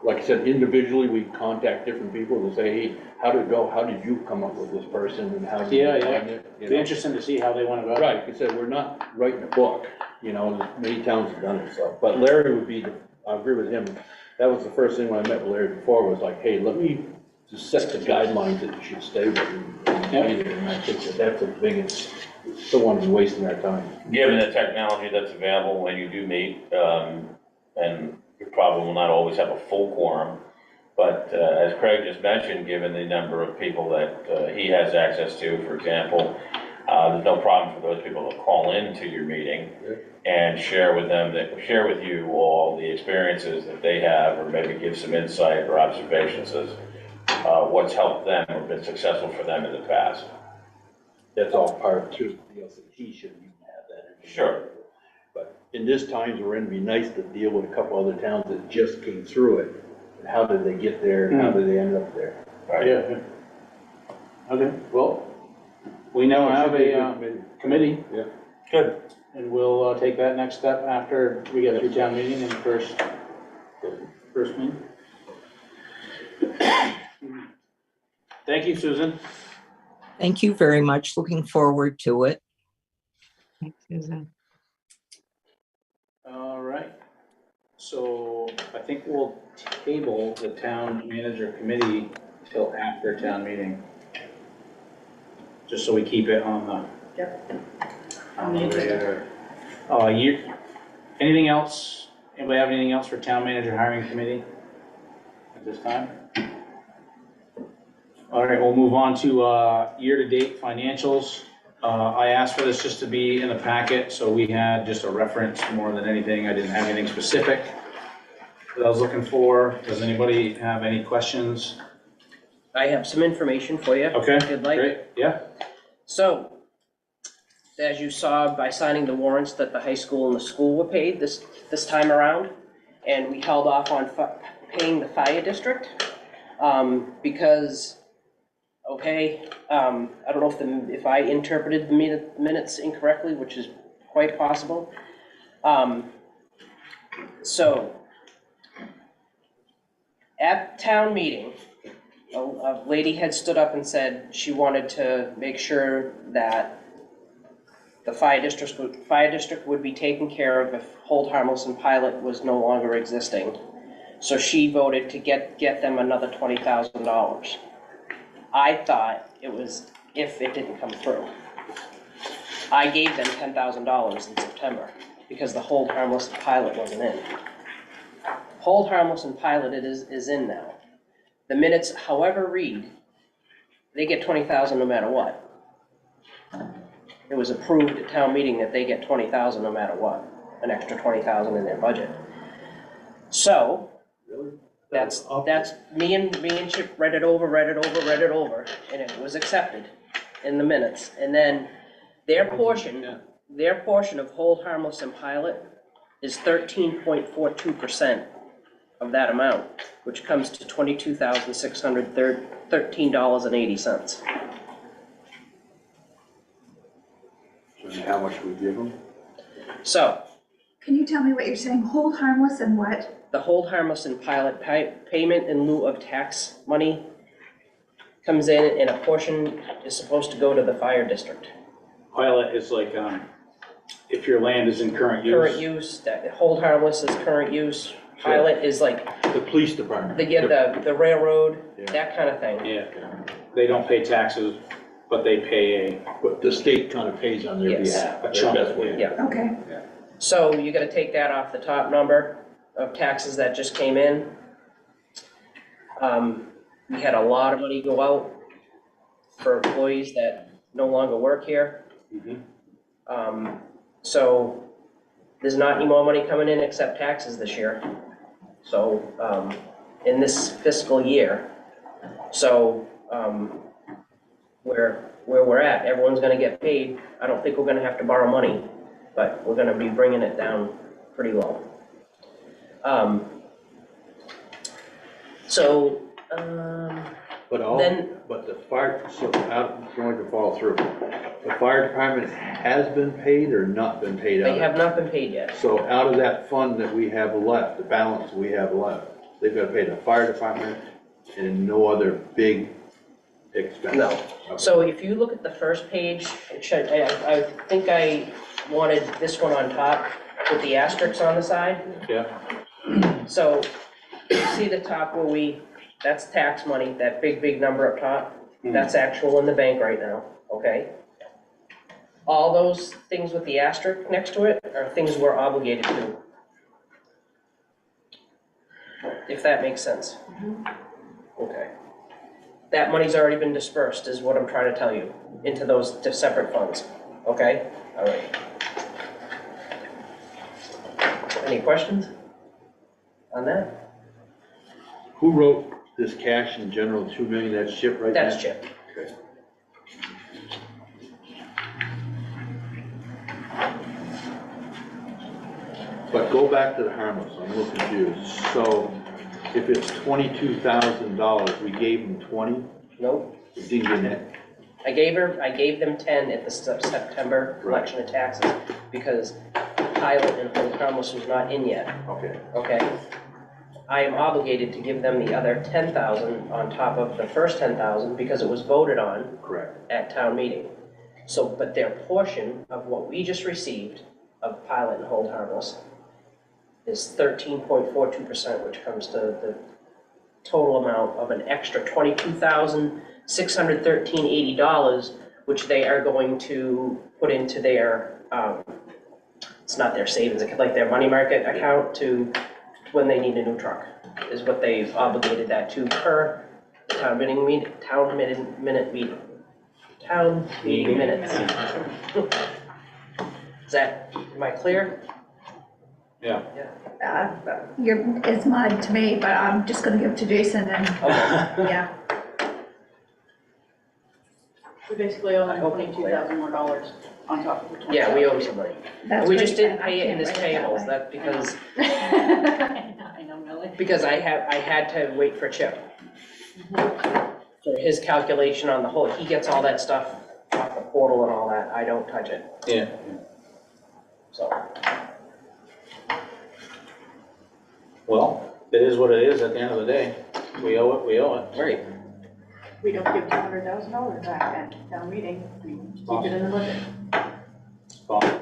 like I said, individually, we contact different people to say, hey, how did it go? How did you come up with this person and how did you find it? It'd be interesting to see how they went about it. Right, like I said, we're not writing a book, many towns have done it, so, but Larry would be, I agree with him. That was the first thing when I met with Larry before, was like, hey, let me just set the guidelines that you should stay with. And I think that's the biggest, don't want to be wasting our time. Given the technology that's available when you do meet, and you probably will not always have a full quorum, but as Craig just mentioned, given the number of people that he has access to, for example, there's no problem for those people to call into your meeting and share with you all the experiences that they have, or maybe give some insight or observations as what's helped them or been successful for them in the past. That's all part of the VLCT, shouldn't even have that. Sure. But in this times we're in, it'd be nice to deal with a couple other towns that just came through it. And how did they get there, and how did they end up there? Right. Yeah. Okay, well, we now have a committee. Yeah. Good. And we'll take that next step after we get through town meeting and first meeting. Thank you, Susan. Thank you very much. Looking forward to it. Thanks, Susan. All right. So I think we'll table the town manager committee till after town meeting. Just so we keep it on the. Yep. On the radar. Anything else? Anybody have anything else for town manager hiring committee at this time? All right, we'll move on to year-to-date financials. I asked for this just to be in the packet, so we had just a reference more than anything. I didn't have anything specific that I was looking for. Does anybody have any questions? I have some information for you. Okay, If you'd like. great, yeah. So, as you saw by signing the warrants that the high school and the school were paid this time around, and we held off on paying the fire district, because, okay, I don't know if I interpreted the minutes incorrectly, which is quite possible. So, at town meeting, a lady had stood up and said she wanted to make sure that the fire district would be taken care of if Hold Harmless and Pilot was no longer existing. So she voted to get them another $20,000. I thought it was if it didn't come through. I gave them $10,000 in September because the Hold Harmless and Pilot wasn't in. Hold Harmless and Pilot is in now. The minutes, however, read, they get $20,000 no matter what. It was approved at town meeting that they get $20,000 no matter what, an extra $20,000 in their budget. So, that's me and Chip read it over, and it was accepted in the minutes. And then their portion of Hold Harmless and Pilot is 13.42% of that amount, which comes to $22,613.80. How much we give them? So, Can you tell me what you're saying? Hold harmless and what? the Hold Harmless and Pilot payment in lieu of tax money comes in, and a portion is supposed to go to the fire district. Pilot is like, If your land is in current current use. use, that hold harmless is current use, pilot is like The police department. the railroad, Yeah. that kind of thing. Yeah, they don't pay taxes, but they pay But the state kind of pays on their Yes. behalf. A Their chunk, best way. Yeah. Okay, So you gotta take that off the top number of taxes that just came in. We had a lot of money go out for employees that no longer work here. Mhm. So there's not any more money coming in except taxes this year. So, in this fiscal year. So, where we're at, everyone's gonna get paid. I don't think we're gonna have to borrow money, but we're gonna be bringing it down pretty low. So, But but the fire, so I'm going to follow through. The fire department has been paid or not been paid out? they have not been paid yet. So out of that fund that we have left, the balance we have left, they've got to pay the fire department and no other big expense? No. Okay. So if you look at the first page, it should, I think I wanted this one on top with the asterisks on the side. Yeah. So you see the top where that's tax money, that big number up top, that's actual in the bank right now, okay? All those things with the asterisk next to it are things we're obligated to. If that makes sense. Okay. That money's already been dispersed, is what I'm trying to tell you, into those separate funds, okay? All right. Any questions on that? Who wrote this cash in general, 2 million, that's Chip right now? That's Chip. Okay. But go back to the harmless, I'm a little confused. So if it's $22,000, we gave him 20, Nope. we didn't get that. I gave them 10 at the September collection of taxes, because pilot and hold harmless was not in yet, Okay. okay? I am obligated to give them the other 10,000 on top of the first 10,000, because it was voted on Correct. at town meeting. So, but their portion of what we just received of pilot and hold harmless is 13.42%, which comes to the total amount of an extra $22,613.80, which they are going to put into their, it's not their savings, it's like their money market account to when they need a new truck, is what they've obligated that to per town meeting minutes. Is that, am I clear? Yeah. it's mud to me, but I'm just gonna give it to Jason and, yeah. We basically owe I them hope it's $22,000 more dollars on top of the 20,000. Yeah, we owe some money. That's We just pretty didn't bad. I pay it in can't his write it that payables, way. that's because, I know, Millie. because I had to wait for Chip. For his calculation on the whole, he gets all that stuff off the portal and all that, I don't touch it, Yeah. so. Well, it is what it is at the end of the day. We owe it, we owe it. Right. We don't give $200,000 back at town meeting, we keep it in the budget. Fine.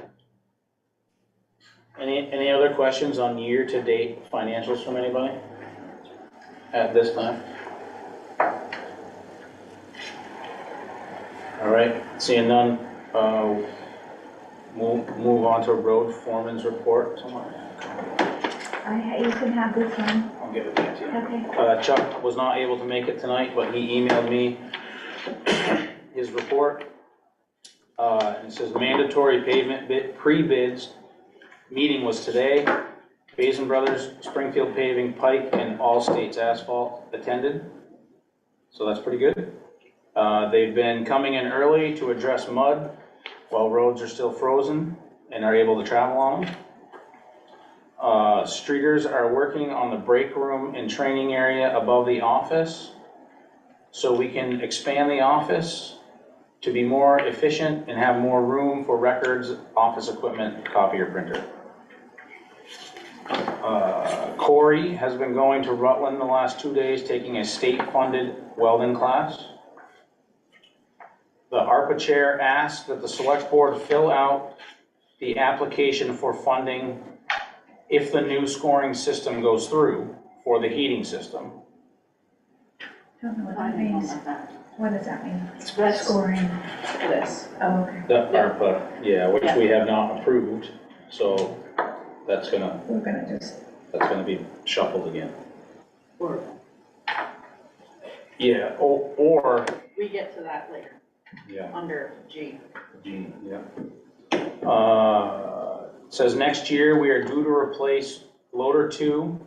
Any other questions on year-to-date financials from anybody at this time? All right, seeing none, move on to road foreman's report. You can have this one, I'll give it back to you. okay. Chuck was not able to make it tonight, but he emailed me his report. It says mandatory pavement pre-bids meeting was today. Basin Brothers, Springfield Paving, Pike, and All States Asphalt attended. So that's pretty good. They've been coming in early to address mud while roads are still frozen and are able to travel on them. Streeters are working on the break room and training area above the office, so we can expand the office to be more efficient and have more room for records, office equipment, copier, printer. Corey has been going to Rutland the last 2 days, taking a state-funded welding class. The ARPA chair asked that the select board fill out the application for funding if the new scoring system goes through for the heating system. Don't know what that means. What does that mean? That's Scoring. this. Oh, okay. The ARPA, yeah, which we have not approved, so that's gonna be shuffled again. Or Yeah, or, we get to that later, yeah. under G. G, yeah. It says next year we are due to replace loader 2,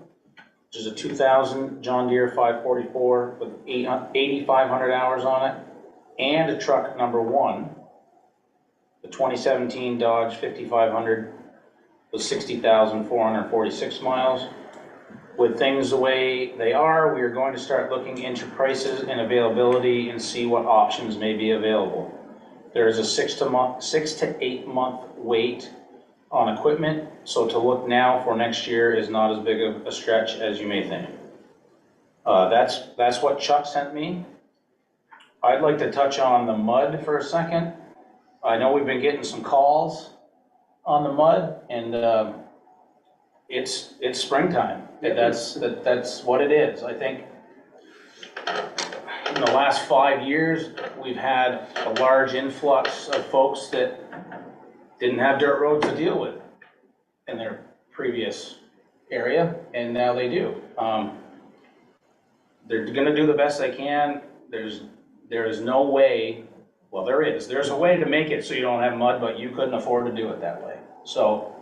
which is a 2000 John Deere 544 with 8,500 hours on it, and a truck number 1, the 2017 Dodge 5500 with 60,446 miles. With things the way they are, we are going to start looking into prices and availability and see what options may be available. There is a 6 to 8 month wait on equipment, so to look now for next year is not as big of a stretch as you may think. That's what Chuck sent me. I'd like to touch on the mud for a second. I know we've been getting some calls on the mud, and it's springtime. That's what it is. I think in the last 5 years, we've had a large influx of folks that didn't have dirt roads to deal with in their previous area, and now they do. They're gonna do the best they can. There is no way, well, there's a way to make it so you don't have mud, but you couldn't afford to do it that way. So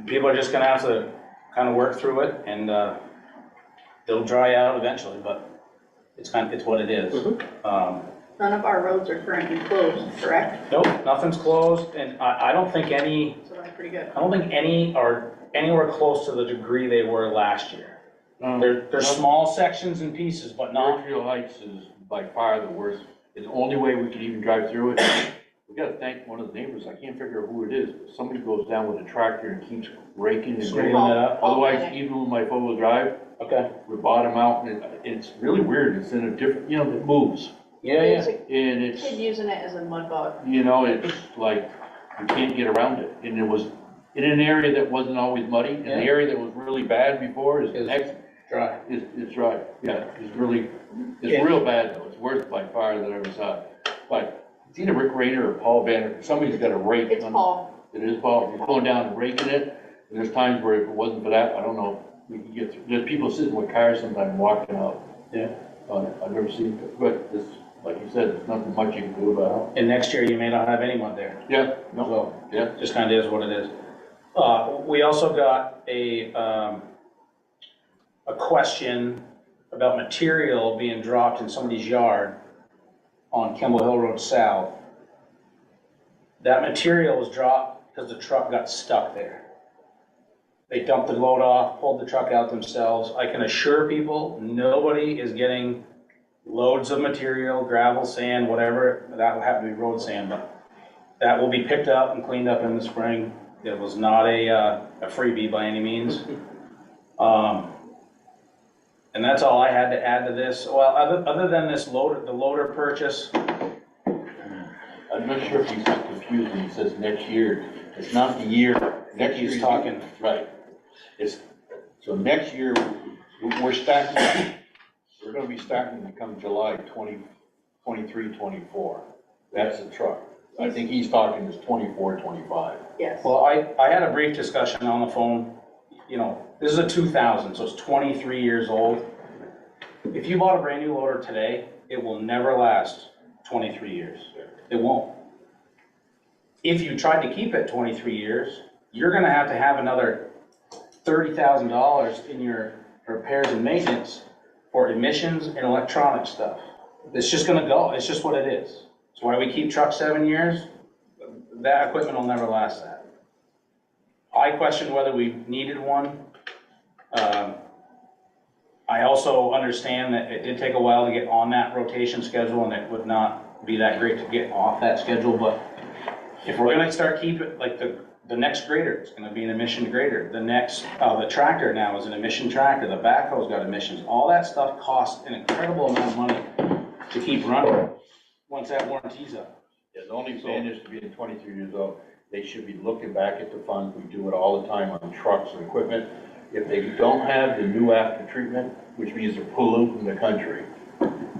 people are just gonna have to kind of work through it, and they'll dry out eventually, but it's what it is. None of our roads are currently closed, correct? Nope, nothing's closed, and I don't think any, So that's pretty good. I don't think any are anywhere close to the degree they were last year. They're small sections and pieces, but not. Northfield Heights is by far the worst. It's the only way we could even drive through it. We gotta thank one of the neighbors, I can't figure out who it is, but somebody goes down with a tractor and keeps raking and Screwing raking. it up. Otherwise, even with my four-wheel drive, Okay. we bottom out, and it's really weird, it's in a different, it moves. Yeah. There's a And it's, kid using it as a mud bog. it's like, you can't get around it. And it was in an area that wasn't always muddy, and the Yeah. area that was really bad before is next, Dry. it's dry. Yeah, it's really, it's Yeah. real bad though, it's worse by far than I ever saw. But it's either Rick Rayner or Paul Banner, somebody's got a rake. It's Paul. It is Paul, he's going down and raking it, and there's times where if it wasn't for that, I don't know, we could get through. There's people sitting with cars sometimes walking out. Yeah. I've never seen it, but this, like you said, there's nothing much you can do about it. And next year you may not have anyone there. Yeah, So, yeah. just kind of is what it is. We also got a question about material being dropped in somebody's yard on Kimball Hill Road South. That material was dropped because the truck got stuck there. They dumped the load off, pulled the truck out themselves. I can assure people, nobody is getting loads of material, gravel, sand, whatever. That will have to be road sand, but that will be picked up and cleaned up in the spring. It was not a freebie by any means. And that's all I had to add to this. Well, other than this the loader purchase. I'm not sure if he's confused when he says next year. It's not the year. Next year He's talking. Right. So next year, we're gonna be starting to come July 23, 24. That's the truck. I think he's talking is 24, 25. Yes. Well, I had a brief discussion on the phone. This is a 2000, so it's 23 years old. If you bought a brand new loader today, it will never last 23 years. It won't. If you tried to keep it 23 years, you're gonna have to have another $30,000 in your repairs and maintenance for emissions and electronic stuff. It's just gonna go, it's just what it is. It's why we keep trucks 7 years. That equipment will never last that. I questioned whether we needed one. I also understand that it did take a while to get on that rotation schedule, and it would not be that great to get off that schedule, but if we're gonna start keeping, like the next grader is gonna be an emission grader. The tractor now is an emission tractor, the backhoe's got emissions. All that stuff costs an incredible amount of money to keep running once that warranty's up. Yeah, the only advantage to being 23 years old, they should be looking back at the funds. We do it all the time on trucks and equipment. If they don't have the new after treatment, which means they're polluting the country,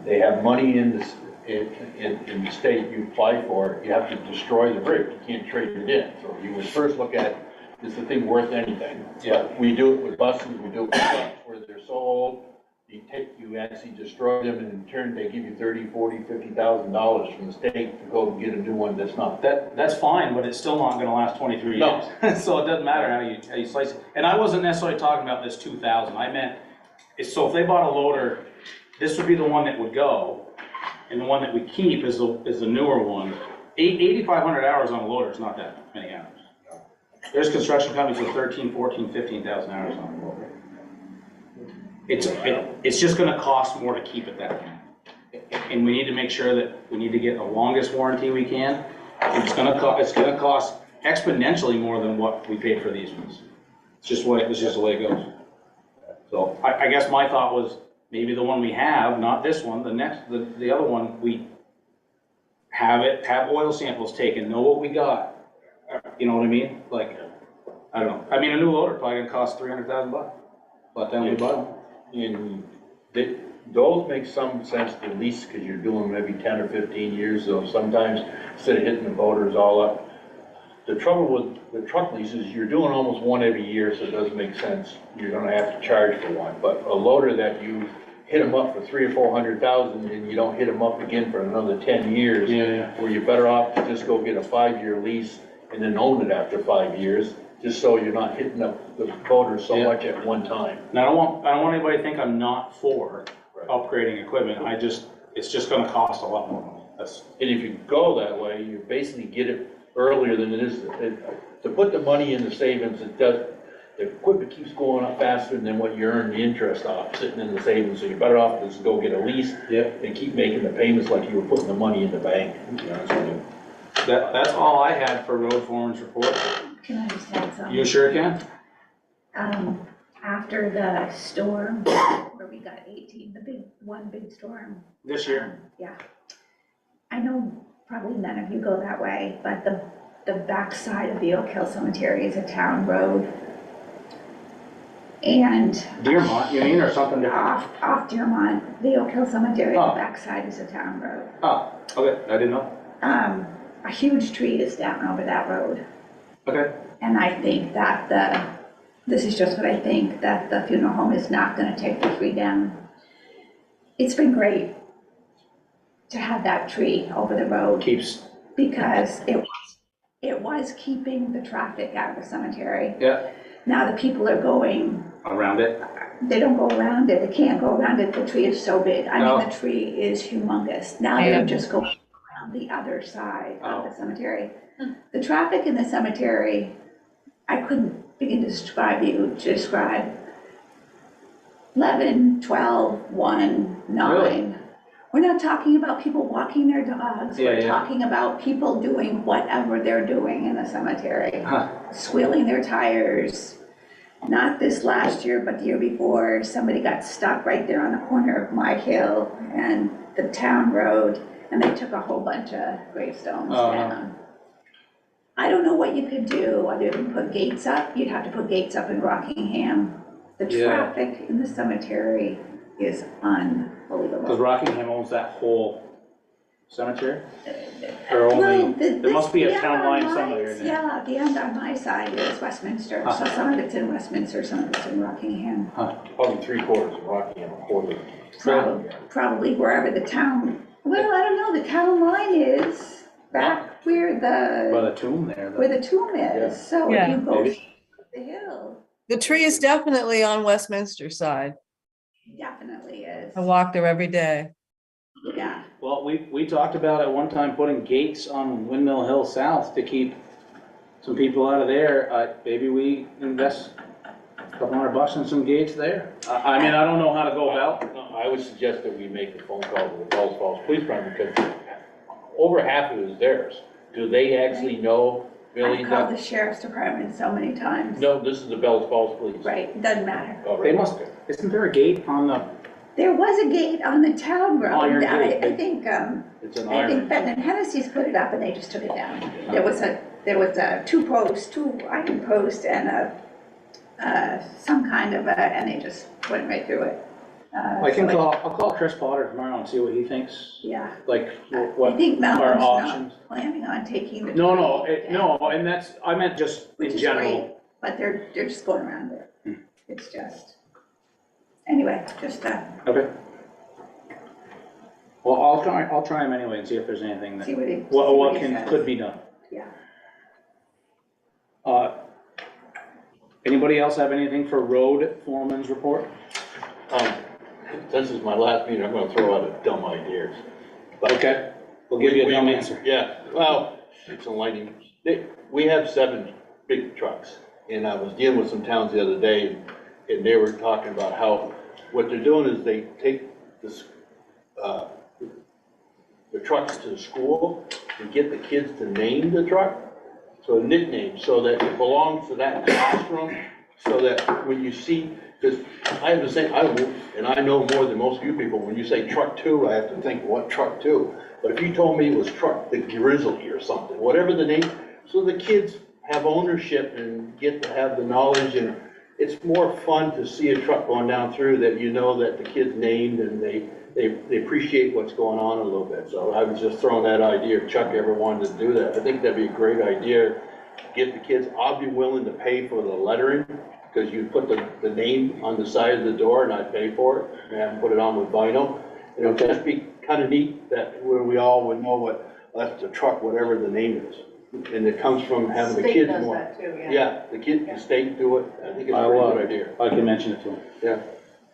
they have money in the the state you apply for, you have to destroy the bridge. You can't trade it in. So you would first look at, is the thing worth anything? Yeah. We do it with buses, we do it with trucks where they're so old, you actually destroy them, and in turn, they give you $30,000, $40,000, $50,000 from the state to go get a new one that's not. That's fine, but it's still not gonna last 23 No. years. So it doesn't matter how you slice it. And I wasn't necessarily talking about this 2,000, I meant, so if they bought a loader, this would be the one that would go, and the one that we keep is the newer one. 8,500 hours on a loader is not that many hours. There's construction companies with 13, 14, 15,000 hours on a loader. It's just gonna cost more to keep it that way. And we need to make sure that we need to get the longest warranty we can. It's gonna cost exponentially more than what we paid for these ones. It's just the way it goes. So I guess my thought was maybe the one we have, not this one, the other one, we have oil samples taken, know what we got. You know what I mean? Like, I don't know. I mean, a new loader probably gonna cost $300,000. But then we bought them. And those make some sense to lease, because you're doing maybe 10 or 15 years, so sometimes instead of hitting the voters all up. The trouble with the truck leases, you're doing almost one every year, so it doesn't make sense. You're gonna have to charge for one. But a loader that you hit them up for 300,000 or 400,000 and you don't hit them up again for another 10 years, where you're better off to just go get a 5-year lease and then own it after 5 years, just so you're not hitting up the voters so much at one time. Now, I don't want anybody to think I'm not for upgrading equipment. It's just gonna cost a lot more money. And if you go that way, you basically get it earlier than it is. To put the money in the savings, the equipment keeps going up faster than what you earn the interest off sitting in the savings. So you're better off to just go get a lease and keep making the payments like you were putting the money in the bank, to be honest with you. That's all I had for road foreman's report. Can I just add something? You sure can? After the storm, where we got 18, one big storm. This year? Yeah. I know probably none of you go that way, but the backside of the Oak Hill Cemetery is a town road. And Dearmont, you mean, or something different? off Dearmont, the Oak Hill Cemetery, Oh. the backside is a town road. Oh, okay, I didn't know. A huge tree is down over that road. Okay. And I think that this is just what I think, that the funeral home is not gonna take the tree down. It's been great to have that tree over the road. Keeps. Because it was keeping the traffic out of the cemetery. Yeah. Now the people are going. Around it? They don't go around it, they can't go around it, the tree is so big. I No. mean, the tree is humongous. Now they're just going around the other side of the cemetery. The traffic in the cemetery, I couldn't begin to describe 11, 12, 1, 9. Really? We're not talking about people walking their dogs. Yeah, We're talking about people doing whatever they're doing in the cemetery. Squealing their tires. Not this last year, but the year before, somebody got stuck right there on the corner of My Hill and the town road, and they took a whole bunch of gravestones down. I don't know what you could do other than put gates up. You'd have to put gates up in Rockingham. The traffic in the cemetery is unbelievable. Because Rockingham owns that whole cemetery? Or only, there must be a town line somewhere in there. Yeah, the end on my side is Westminster, so some of it's in Westminster, some of it's in Rockingham. Probably 3/4 of Rockingham, a quarter. Probably wherever the town, well, I don't know, the town line is back where By the tomb there. where the tomb is, so if you go up the hill, The tree is definitely on Westminster side. definitely is. I walk there every day. Yeah. Well, we talked about at one time putting gates on Windmill Hill South to keep some people out of there. Maybe we invest a couple $100 in some gates there. I mean, I don't know how to go about. No, I would suggest that we make a phone call to the Bells Falls Police Department, because over half of it is theirs. Do they actually know, Billy? I've called the sheriff's department so many times. No, this is the Bells Falls Police. Right, it doesn't matter. Oh, right. They must, isn't there a gate on the There was a gate on the town road. Iron I gate. I think, It's an I think iron. Ben and Hennessy's put it up and they just took it down. There was a two iron post and some kind of and they just went right through it. I'll call Chris Potter tomorrow and see what he thinks, Yeah. like, I what think our Malcolm's options. not planning on taking the. No, tree down, and that's, I meant just which in is general. great, but they're just going around it. Hmm. It's just, anyway, just, Okay. Well, I'll try him anyway and see if there's anything that, see what he. what he says. could be done. Yeah. Anybody else have anything for road foreman's report? This is my last meeting, I'm gonna throw out a dumb ideas. But Okay, we'll give you a dumb answer. Yeah, well, it's enlightening. We have 7 big trucks, and I was dealing with some towns the other day, and they were talking about how, what they're doing is they take this, the trucks to the school and get the kids to name the truck, so a nickname, so that it belongs to that classroom, so that when you see, because I have the same, and I know more than most of you people, when you say truck 2, I have to think, what truck 2? But if you told me it was truck the Grizzly or something, whatever the name, so the kids have ownership and get to have the knowledge, and it's more fun to see a truck going down through that you know that the kid's named and they appreciate what's going on a little bit. So I was just throwing that idea, if Chuck ever wanted to do that, I think that'd be a great idea. Get the kids, I'll be willing to pay for the lettering, because you put the name on the side of the door and I pay for it, and put it on with vinyl. And it'll just be kind of neat that where we all would know what, that's the truck, whatever the name is. And it comes from having the State kids does more. that too, yeah. Yeah, the state do it, I think it's a pretty good idea. I can mention it to him. Yeah.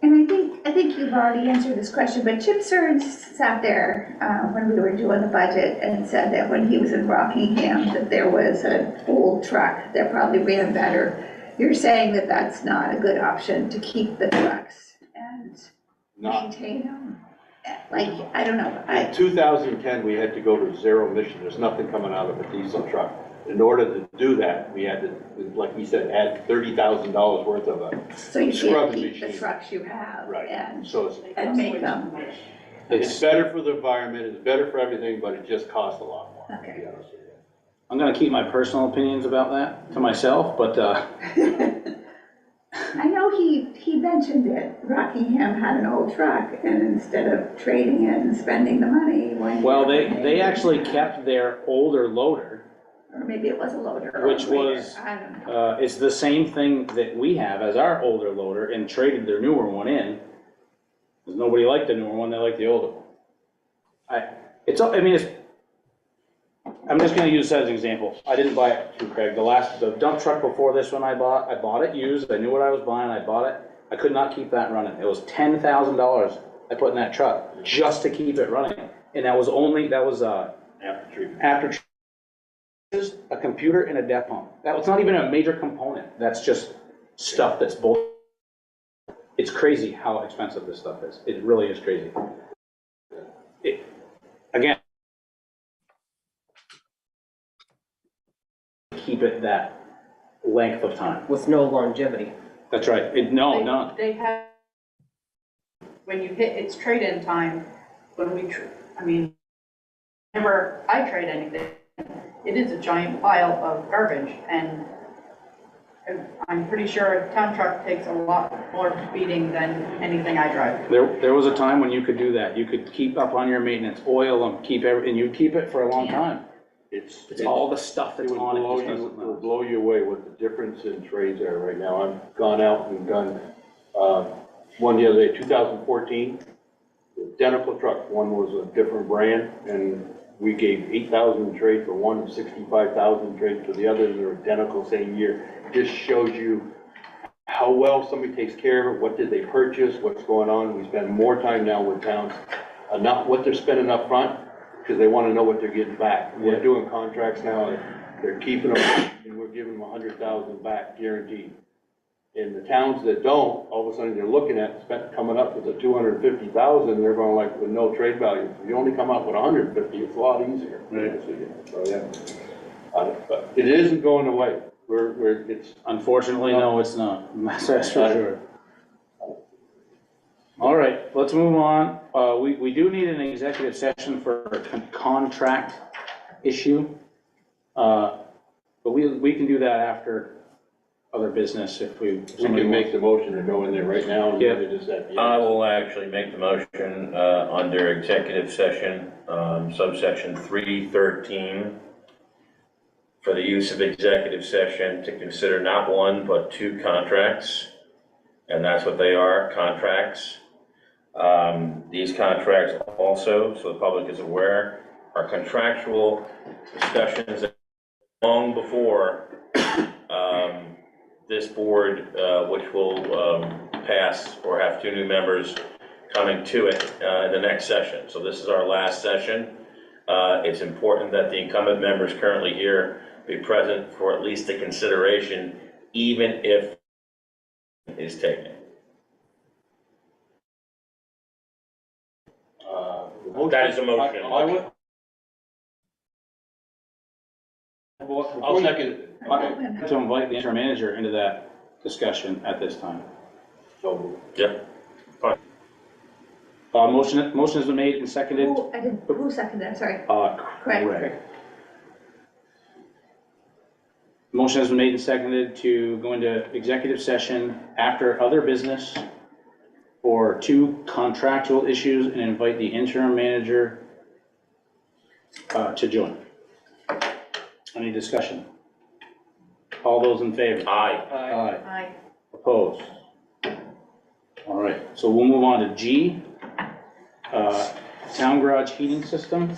And I think you've already answered this question, but Chip Stearns sat there when we were doing the budget and said that when he was in Rockingham, that there was an old truck that probably ran better. You're saying that that's not a good option to keep the trucks and maintain them? Like, I don't know, In 2010, we had to go to zero emission, there's nothing coming out of a diesel truck. In order to do that, we had to, like we said, add $30,000 worth of a so you can't scrubbing keep the machine. trucks you have Right, and so make them, it's better for the environment, it's better for everything, but it just costs a lot more. to okay. be honest with you. I'm gonna keep my personal opinions about that to myself, but, I know he mentioned that Rockingham had an old truck and instead of trading it and spending the money, when. well, they actually kept their older loader, Or maybe it was a loader. or which a grader, was, I don't know. it's the same thing that we have as our older loader, and traded their newer one in. Because nobody liked the newer one, they liked the older one. I'm just gonna use that as an example. I didn't buy it through Craig. The dump truck before this one I bought it used, I knew what I was buying, I bought it. I could not keep that running. It was $10,000 I put in that truck just to keep it running. And that was After treatment. after just a computer and a depth pump. That was not even a major component. That's just stuff that's both. It's crazy how expensive this stuff is. It really is crazy. Again, keep it that length of time. With no longevity. That's right. None. They have, when you hit, it's trade-in time, when whenever I trade anything, it is a giant pile of garbage, and I'm pretty sure a town truck takes a lot more beating than anything I drive. There was a time when you could do that. You could keep up on your maintenance, oil them, and you'd keep it for a long time. It's all the stuff that's It on it. would just doesn't blow last. blow you away what the difference in trades are right now. I've gone out and done, one the other day, 2014, identical truck. One was a different brand, and we gave 8,000 in trade for one and 65,000 trade for the other, and they're identical same year. It just shows you how well somebody takes care of it, what did they purchase, what's going on. We spend more time now with towns, not what they're spending up front, because they want to know what they're getting back. We're doing contracts now, they're keeping them, and we're giving them 100,000 back guaranteed. And the towns that don't, all of a sudden they're looking at coming up with the 250,000, they're going like with no trade value. If you only come up with 150, it's a lot easier. Right. So yeah, but it isn't going away. It's Unfortunately, no, it's not. That's for sure. All right, let's move on. We do need an executive session for a contract issue. But we can do that after other business if we. We can make the motion to go in there right now and Yeah. it is at the I end. will actually make the motion under executive session, subsection 313, for the use of executive session to consider not one, but two contracts. And that's what they are, contracts. These contracts also, so the public is aware, are contractual discussions that long before this board, which will pass or have two new members coming to it in the next session. So this is our last session. It's important that the incumbent members currently here be present for at least a consideration, even if is taken. That is a motion. I would, I'll second it. To invite the interim manager into that discussion at this time. So, Yep. Motion has been made and seconded. Who seconded, I'm sorry. Craig. Motion has been made and seconded to go into executive session after other business for two contractual issues and invite the interim manager to join. Any discussion? All those in favor? Aye. Aye. Opposed? All right, so we'll move on to G, town garage heating system.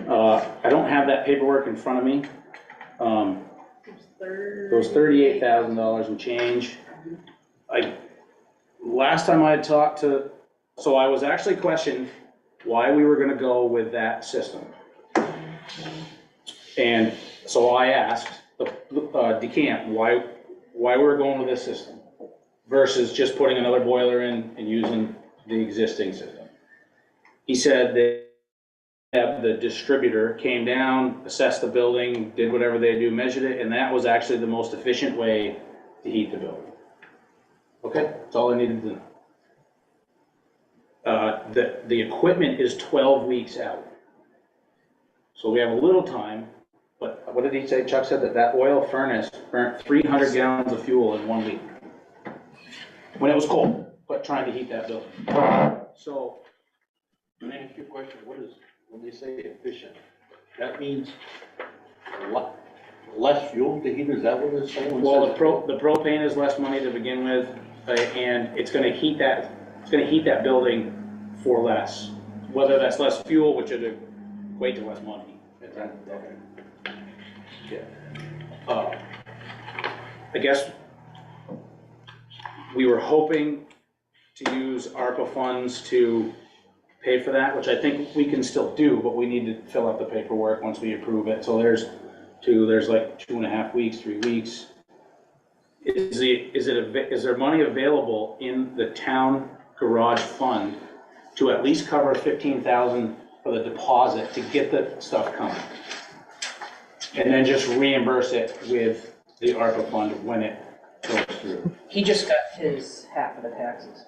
I don't have that paperwork in front of me. It was $38,000 and change. Last time I had talked to, so I was actually questioned why we were gonna go with that system. And so I asked DeCamp why we were going with this system versus just putting another boiler in and using the existing system. He said that the distributor came down, assessed the building, did whatever they do, measured it, and that was actually the most efficient way to heat the building. Okay, that's all I needed to know. The equipment is 12 weeks out. So we have a little time, but what did he say? Chuck said that oil furnace burnt 300 gallons of fuel in 1 week. When it was cold, but trying to heat that building. So. can I ask you a question? When they say efficient, that means less fuel to heat, is that what it's saying? Well, the propane is less money to begin with, and it's gonna heat that building for less. Whether that's less fuel, which would equate to less money. Yeah. I guess we were hoping to use ARPA funds to pay for that, which I think we can still do, but we need to fill out the paperwork once we approve it. So there's like 2.5 weeks, 3 weeks. Is there money available in the town garage fund to at least cover $15,000 for the deposit to get the stuff coming? And then just reimburse it with the ARPA fund when it goes through. He just got his half of the taxes.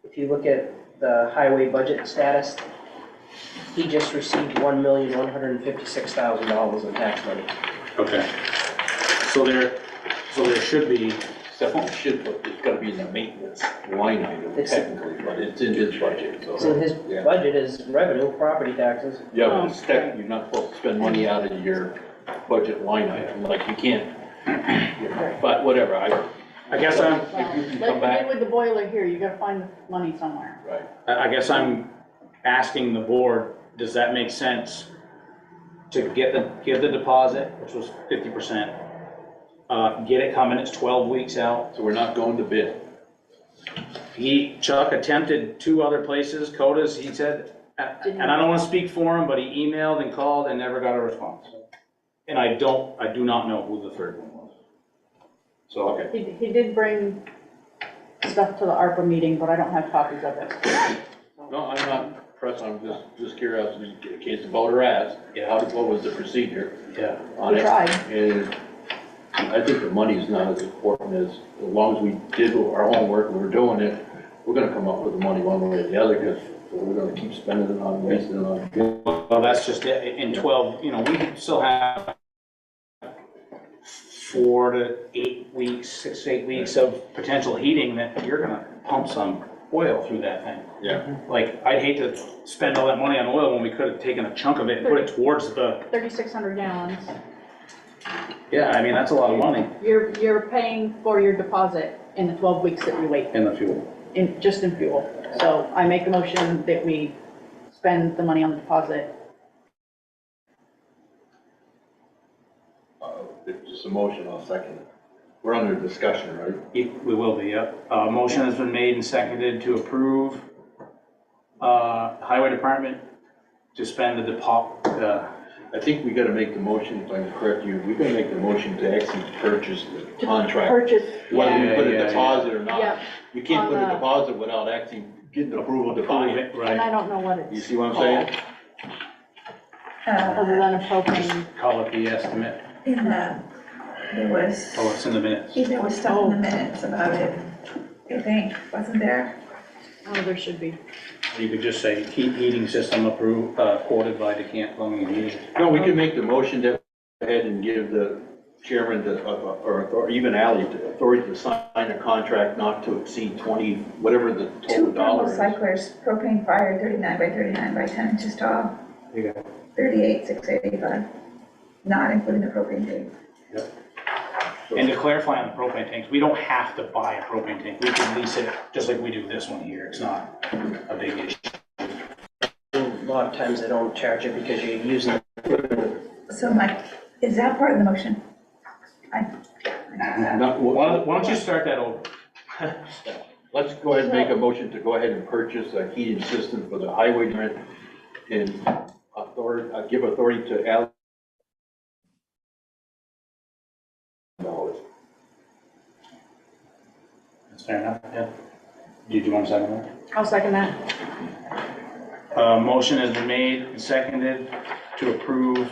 If you look at the highway budget status, he just received $1,156,000 in tax money. Okay. So there should be, Definitely should, but it's gotta be in the maintenance line item technically, but it's in his budget, so. So his Yeah. budget is revenue, property taxes. Yeah, but it's technically, you're not supposed to spend money out of your budget line item, like you can't. But whatever, I guess I'm, if you can Like come we back, did with the boiler here, you gotta find the money somewhere. right. I guess I'm asking the board, does that make sense to give the deposit, which was 50%, get it coming, it's 12 weeks out. So we're not going to bid. Chuck attempted 2 other places, Coda's, he said, and I don't wanna speak for him, but he emailed and called and never got a response. And I do not know who the third one was. So, okay. He did bring stuff to the ARPA meeting, but I don't have copies of it. No, I'm not pressed, I'm just curiosity, in case the voter asks, what was the procedure Yeah. on We it? tried. And I think the money's not as important as long as we did our homework, we were doing it, we're gonna come up with the money one way or the other, because we're gonna keep spending it on, wasting it on. Well, that's just it. In 12, you know, we still have 4 to 8 weeks, 6 to 8 weeks of potential heating that you're gonna pump some oil through that thing. Yeah. Like, I'd hate to spend all that money on oil when we could have taken a chunk of it and put it towards the, 3,600 gallons. yeah, I mean, that's a lot of money You're paying for your deposit in the 12 weeks that we wait, in the fuel. just in fuel. So I make a motion that we spend the money on the deposit. It's just a motion, I'll second it. We're under discussion, right? We will be, yep. Motion has been made and seconded to approve Highway Department to spend the I think we gotta make the motion, if I can correct you, we gotta make the motion to actually purchase the contract. Purchase, Whether we yeah, put Yeah, a yeah, deposit or yeah. not. You can't put On a the- deposit without actually getting approval to buy it. and right, I don't know what it's You see what I'm saying? other than a propane. call it the estimate. In the, there was, Oh, it's in the minutes. there was stuff in the minutes about it, I think, wasn't there? Oh, there should be. You could just say heating system approved, quoted by DeCamp Plumbing and Heating. No, we can make the motion to go ahead and give the chairman, or even Ally, the authority to sign a contract not to exceed 20, whatever the total Two dollar thermal is. cyclers, propane fire, 39 by 39 by 10 inches tall, There you go. 38,685, not including the propane tank. And to clarify on the propane tanks, we don't have to buy a propane tank. We can lease it just like we do this one here. It's not a big issue. A lot of times they don't charge it because you're using So Mike, is that part of the motion? Why don't you start that over? Let's go ahead and make a motion to go ahead and purchase a heating system for the highway department and give authority to Ally. That's fair enough, yeah. Did you want to second that? I'll second that. Motion has been made and seconded to approve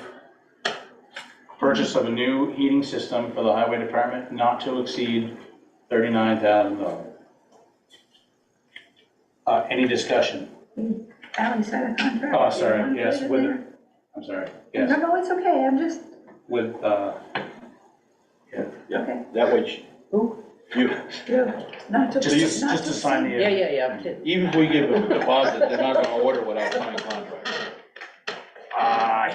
purchase of a new heating system for the highway department not to exceed $39,000. Any discussion? Ally signed a contract. Oh, sorry, You yes, wanna put it with, in I'm sorry, there? yes, No, it's okay, I'm just, with, okay, That way, you, not to. just not to sign the. Yeah. even if we give them a deposit, they're not gonna order without signing a contract.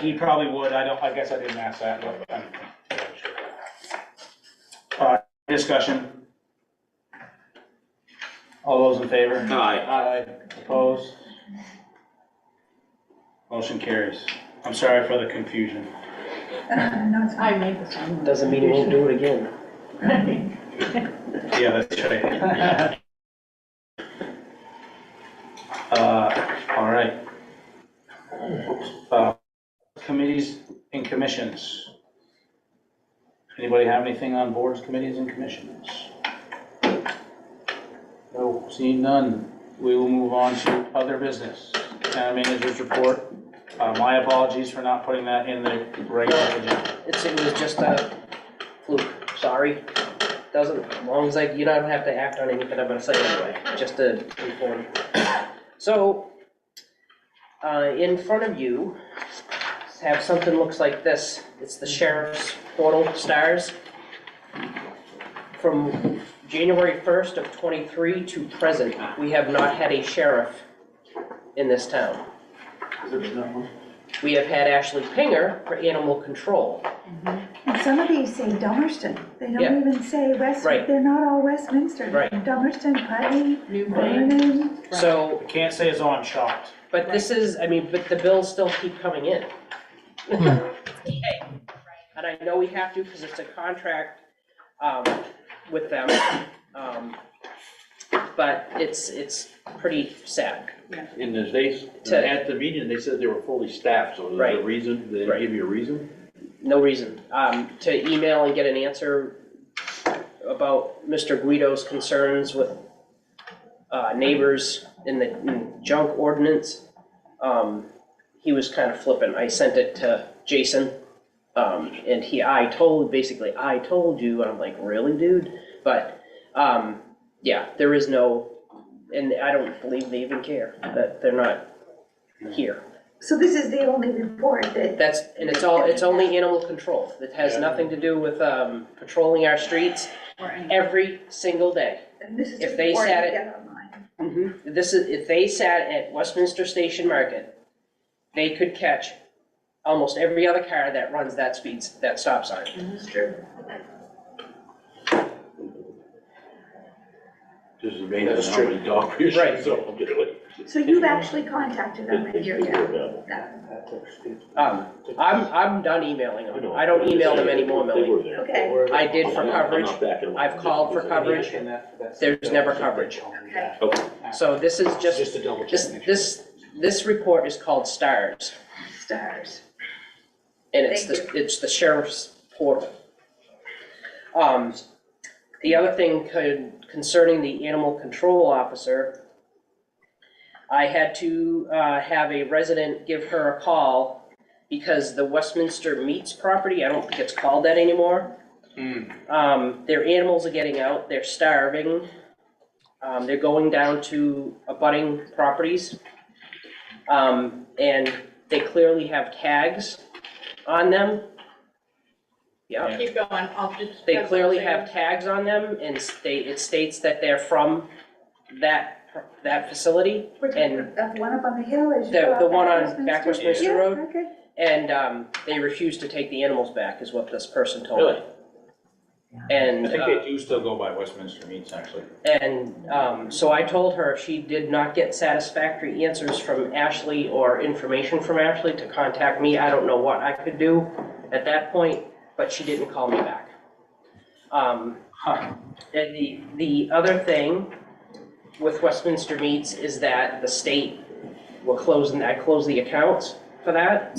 He probably would, I guess I didn't ask that, but discussion. All those in favor? Aye. Aye. Opposed? Motion carries. I'm sorry for the confusion. No, it's I fine. made this one. Doesn't mean you won't do it again. Yeah, that's right. All right. Committees and commissions. Anybody have anything on boards, committees, and commissions? No, seeing none, we will move on to other business. Town manager's report. My apologies for not putting that in the regular agenda. It was just a fluke, sorry. Doesn't, as long as you don't have to act on anything I'm gonna say anyway, just to inform. So, in front of you, have something looks like this. It's the sheriff's portal stars. From January 1st of '23 to present, we have not had a sheriff in this town. We have had Ashley Pinger for animal control. And some of these say Dummerston, they Yeah. don't even say West, Right. they're not all Westminster. Right. Dummerston, Putney, New Britain. Vernon. So, I can't say as though I'm shocked. but this is, but the bills still keep coming in. And I know we have to because it's a contract, with them. But it's pretty sad. And as at the meeting, they said they were fully staffed, so there's Right. a reason, they didn't give you a reason? No reason. To email and get an answer about Mr. Guido's concerns with neighbors in the junk ordinance. He was kind of flippant. I sent it to Jason. And I told you, and I'm like, really, dude? But, yeah, there is no And I don't believe they even care that they're not here. So this is the only report that, And it's only animal control. It has nothing to do with, patrolling our streets Or any- every single day. and this is If the they report sat you it- get online. If they sat at Westminster Station Market, they could catch almost every other car that runs that stop sign. That's true. Just amazing how many dog Right. issues are literally. So you've actually contacted them and you're, I'm done emailing them. I don't email them anymore, Millie. okay, I did for coverage. I've called for coverage. There's never coverage. okay. So this is just, Just to double check. this report is called STARS, Stars. and it's the sheriff's portal. The other thing concerning the animal control officer, I had to have a resident give her a call because the Westminster Meats property, I don't think it's called that anymore. Their animals are getting out, they're starving. They're going down to abutting properties. And they clearly have tags on them. Yeah, Keep going, I'll just. they clearly have tags on them and it states that they're from that facility. And The one up on the hill is. your the one back on back Westminster? Westminster Yeah, Road. okay. And they refuse to take the animals back, is what this person told Really? me. And, I think they do still go by Westminster Meats, actually. so I told her if she did not get satisfactory answers from Ashley or information from Ashley to contact me. I don't know what I could do at that point, but she didn't call me back. And the other thing with Westminster Meats is that the state will I closed the accounts for that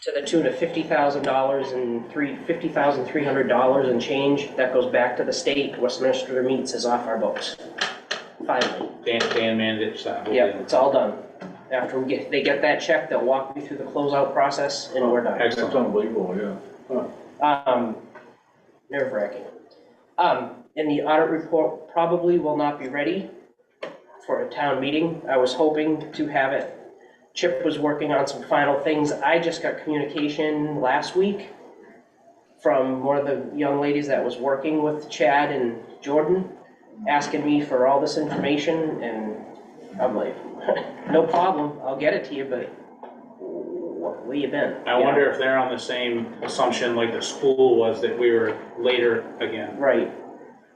to the tune of $50,000 and $50,300 and change. That goes back to the state. Westminster Meats is off our books, finally. Dan managed that. Yeah, it's all done. After they get that check, they'll walk me through the closeout process and we're done. Excellent. That's unbelievable, yeah. Nerve-wracking. And the audit report probably will not be ready for a town meeting. I was hoping to have it. Chip was working on some final things. I just got communication last week from one of the young ladies that was working with Chad and Jordan, asking me for all this information, and I'm like, no problem, I'll get it to you, but where you been? I wonder if they're on the same assumption like the school was, that we were later again. Right.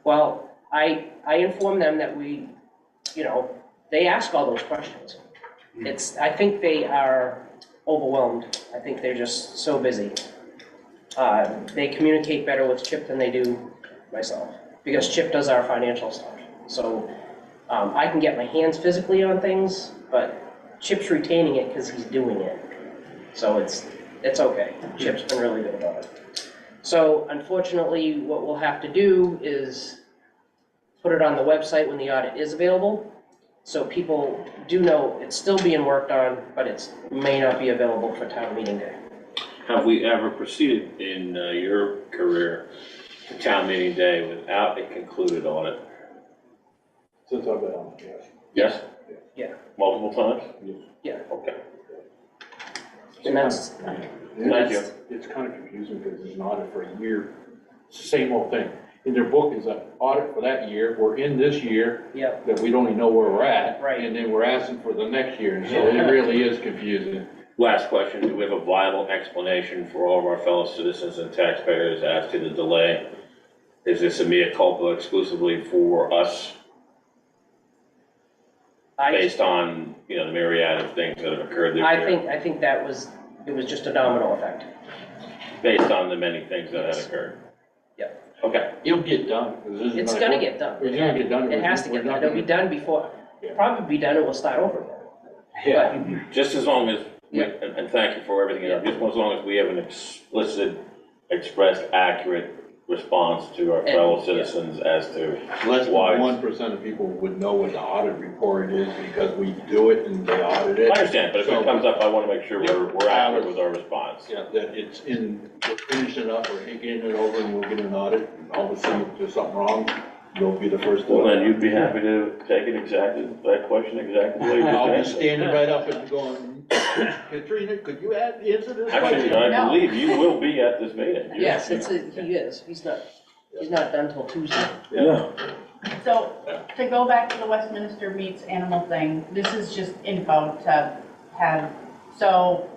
Well, I informed them that they ask all those questions. I think they are overwhelmed. I think they're just so busy. They communicate better with Chip than they do myself, because Chip does our financial stuff. So I can get my hands physically on things, but Chip's retaining it because he's doing it. So it's okay. Chip's been really good about it. So unfortunately, what we'll have to do is put it on the website when the audit is available. So people do know it's still being worked on, but it may not be available for town meeting day. Have we ever proceeded in your career to town meeting day without a concluded audit? Since I've been on, yes. Yes? Yeah. Multiple times? Yeah. Okay. And that's, Thank you. It's kind of confusing because there's an audit for a year. It's the same old thing. In their book is an audit for that year. We're in this year. Yep. That we don't even know where we're at. Right. And then we're asking for the next year. So it really is confusing. Last question, do we have a viable explanation for all of our fellow citizens and taxpayers as to the delay? Is this a mea culpa exclusively for us, based on, the myriad of things that have occurred this year? I think it was just a domino effect. Based on the many things that had occurred? Yep. Okay. It'll get done. 'Cause this is It's not- gonna get done. It's gonna get done. It has to get done. It'll be done before, Yeah. probably be done, it will start over again. Yeah. Just as long as, Yeah. and thank you for everything, just as long as we have an explicit, expressed, accurate response to our And- fellow yeah. citizens as to Less than why. 1% of people would know what the audit report is because we do it and they audit it. I understand, but if it comes up, I want to make sure we're accurate with our response. Yeah, that it's we're finishing up, we're getting it over and we'll get an audit, and all of a sudden if there's something wrong, you'll be the first. Well, then you'd be happy to take it exactly, that question exactly the way you I'll be just asked it. standing right up and going, Katrina, could you answer this Actually, question? I believe you will be at this meeting. Yes, he is. He's not done till Tuesday. Yeah. So, to go back to the Westminster meets animal thing, this is just info to have, so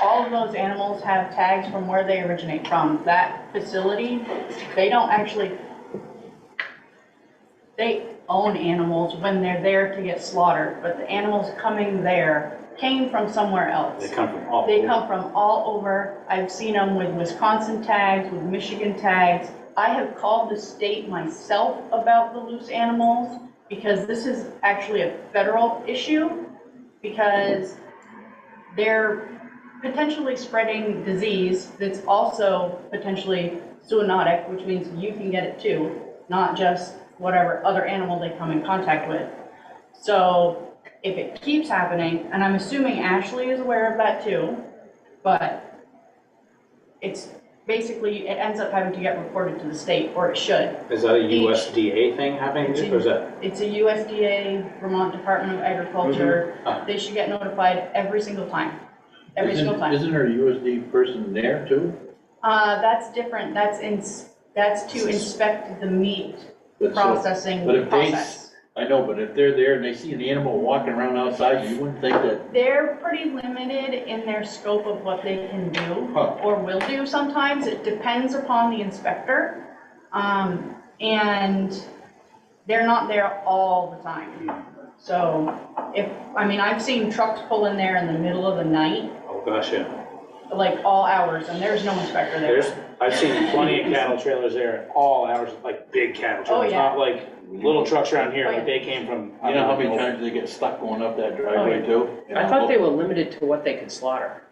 all of those animals have tags from where they originate from. That facility, they don't actually, they own animals when they're there to get slaughtered, but the animals coming there came from somewhere else. They come from all They over. come from all over. I've seen them with Wisconsin tags, with Michigan tags. I have called the state myself about the loose animals because this is actually a federal issue because they're potentially spreading disease that's also potentially zoonotic, which means you can get it too, not just whatever other animal they come in contact with. So if it keeps happening, and I'm assuming Ashley is aware of that too, but it's basically, it ends up having to get reported to the state, or it should. Is that a USDA thing happening, or is that? It's a USDA, Vermont Department of Agriculture. They should get notified every single time, every single time. Isn't there a USD person there too? That's different, that's to inspect the meat But so- processing but if they- process. I know, but if they're there and they see an animal walking around outside, you wouldn't think that, They're pretty limited in their scope of what they can do Huh. or will do sometimes. It depends upon the inspector. And they're not there all the time. So I've seen trucks pull in there in the middle of the night, Oh, gosh, yeah. like all hours, and there's no inspector there. I've seen plenty of cattle trailers there at all hours, like big cattle Oh, trailers, yeah. not like little trucks around here, Oh, yeah. like they came from. you know how many times they get stuck going up that driveway too? I thought they were limited to what they could slaughter.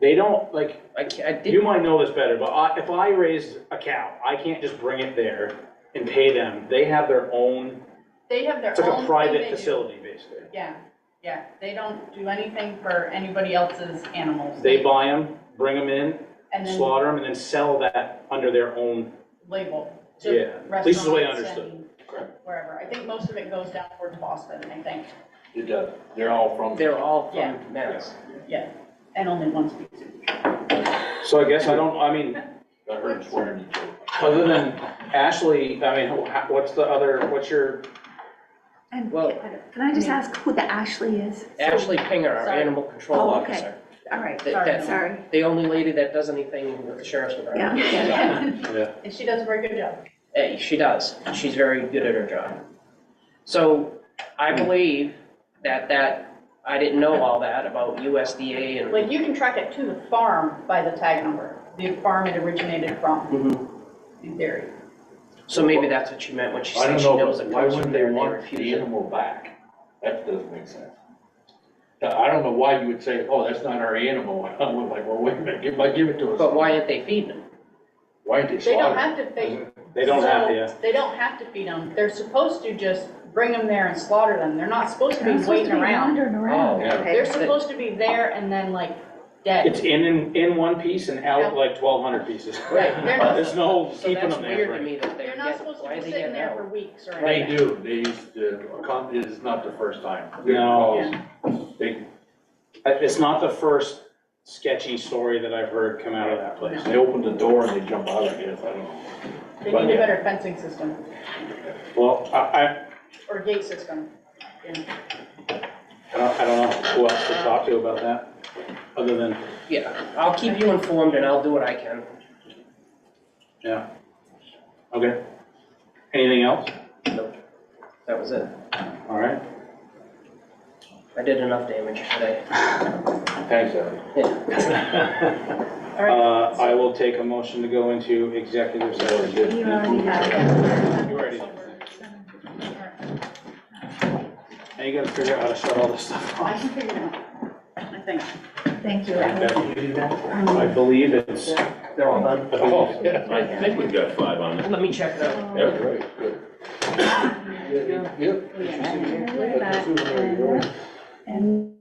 They don't, like, I you did, might know this better, but if I raise a cow, I can't just bring it there and pay them. They have their own, They have their it's like own a thing private they do. facility, basically. Yeah, they don't do anything for anybody else's animals. They buy them, bring them in, And then slaughter them, and then sell that under their own, label yeah, to at least the way I restaurants understood. and wherever. I think most of it goes down towards Boston, I think. It does, they're all from. they're all Yeah. from Mass. Yeah, and only one species. So I guess I mean, I heard them swearing at each other. other than Ashley, what's your, And Well, can I just ask who the Ashley is? Ashley Pinger, our Sorry. animal control Oh, okay. officer. All right, That- sorry. The only lady that does anything with the sheriff's department. Yeah. yeah, And she does a very good job. She does. She's very good at her job. So I believe that, I didn't know all that about USDA and. Like, you can track it to the farm by the tag number, the farm it originated from, Mhm. in theory. So maybe that's what she meant when she I said don't she know, knows but it why comes from wouldn't they there and they want refuse the it. animal back? That doesn't make sense. I don't know why you would say, oh, that's not our animal. I'm like, well, wait a minute, give it to us. But why aren't they feeding them? Why aren't they They don't slaughtered? have to feed. they don't have to, So, yeah. They don't have to feed them. They're supposed to just bring them there and slaughter them. They're not supposed to be waiting around. Wandering around. Oh, yeah. Okay. They're supposed to be there and then like dead. It's in one piece and out like 1,200 pieces. Right, they're not- There's no So keeping that's them there. weird to right? me that they're They're not getting, supposed why to are be they sitting getting there for out? weeks or They anything. do, they used to, it's not the first time. No. They, It's not the first sketchy story that I've heard come out of that place. they open the door and they jump out, I guess, I don't know. They But need a yeah. better fencing system Well, or gate system. Yeah. I don't know who else to talk to about that, other than, Yeah, I'll keep you informed and I'll do what I can. yeah. Okay. Anything else? That was it. All right. I did enough damage today. Thanks, Evan. Yeah. All right. I will take a motion to go into executive session. You already have it. You already. Now you gotta figure out how to shut all this stuff I off. can figure it out, I think. Thank you. I believe it's. They're all done. Oh, yeah. I think we've got 5 on it. Let me check it out. Yeah, great, good. Yep. And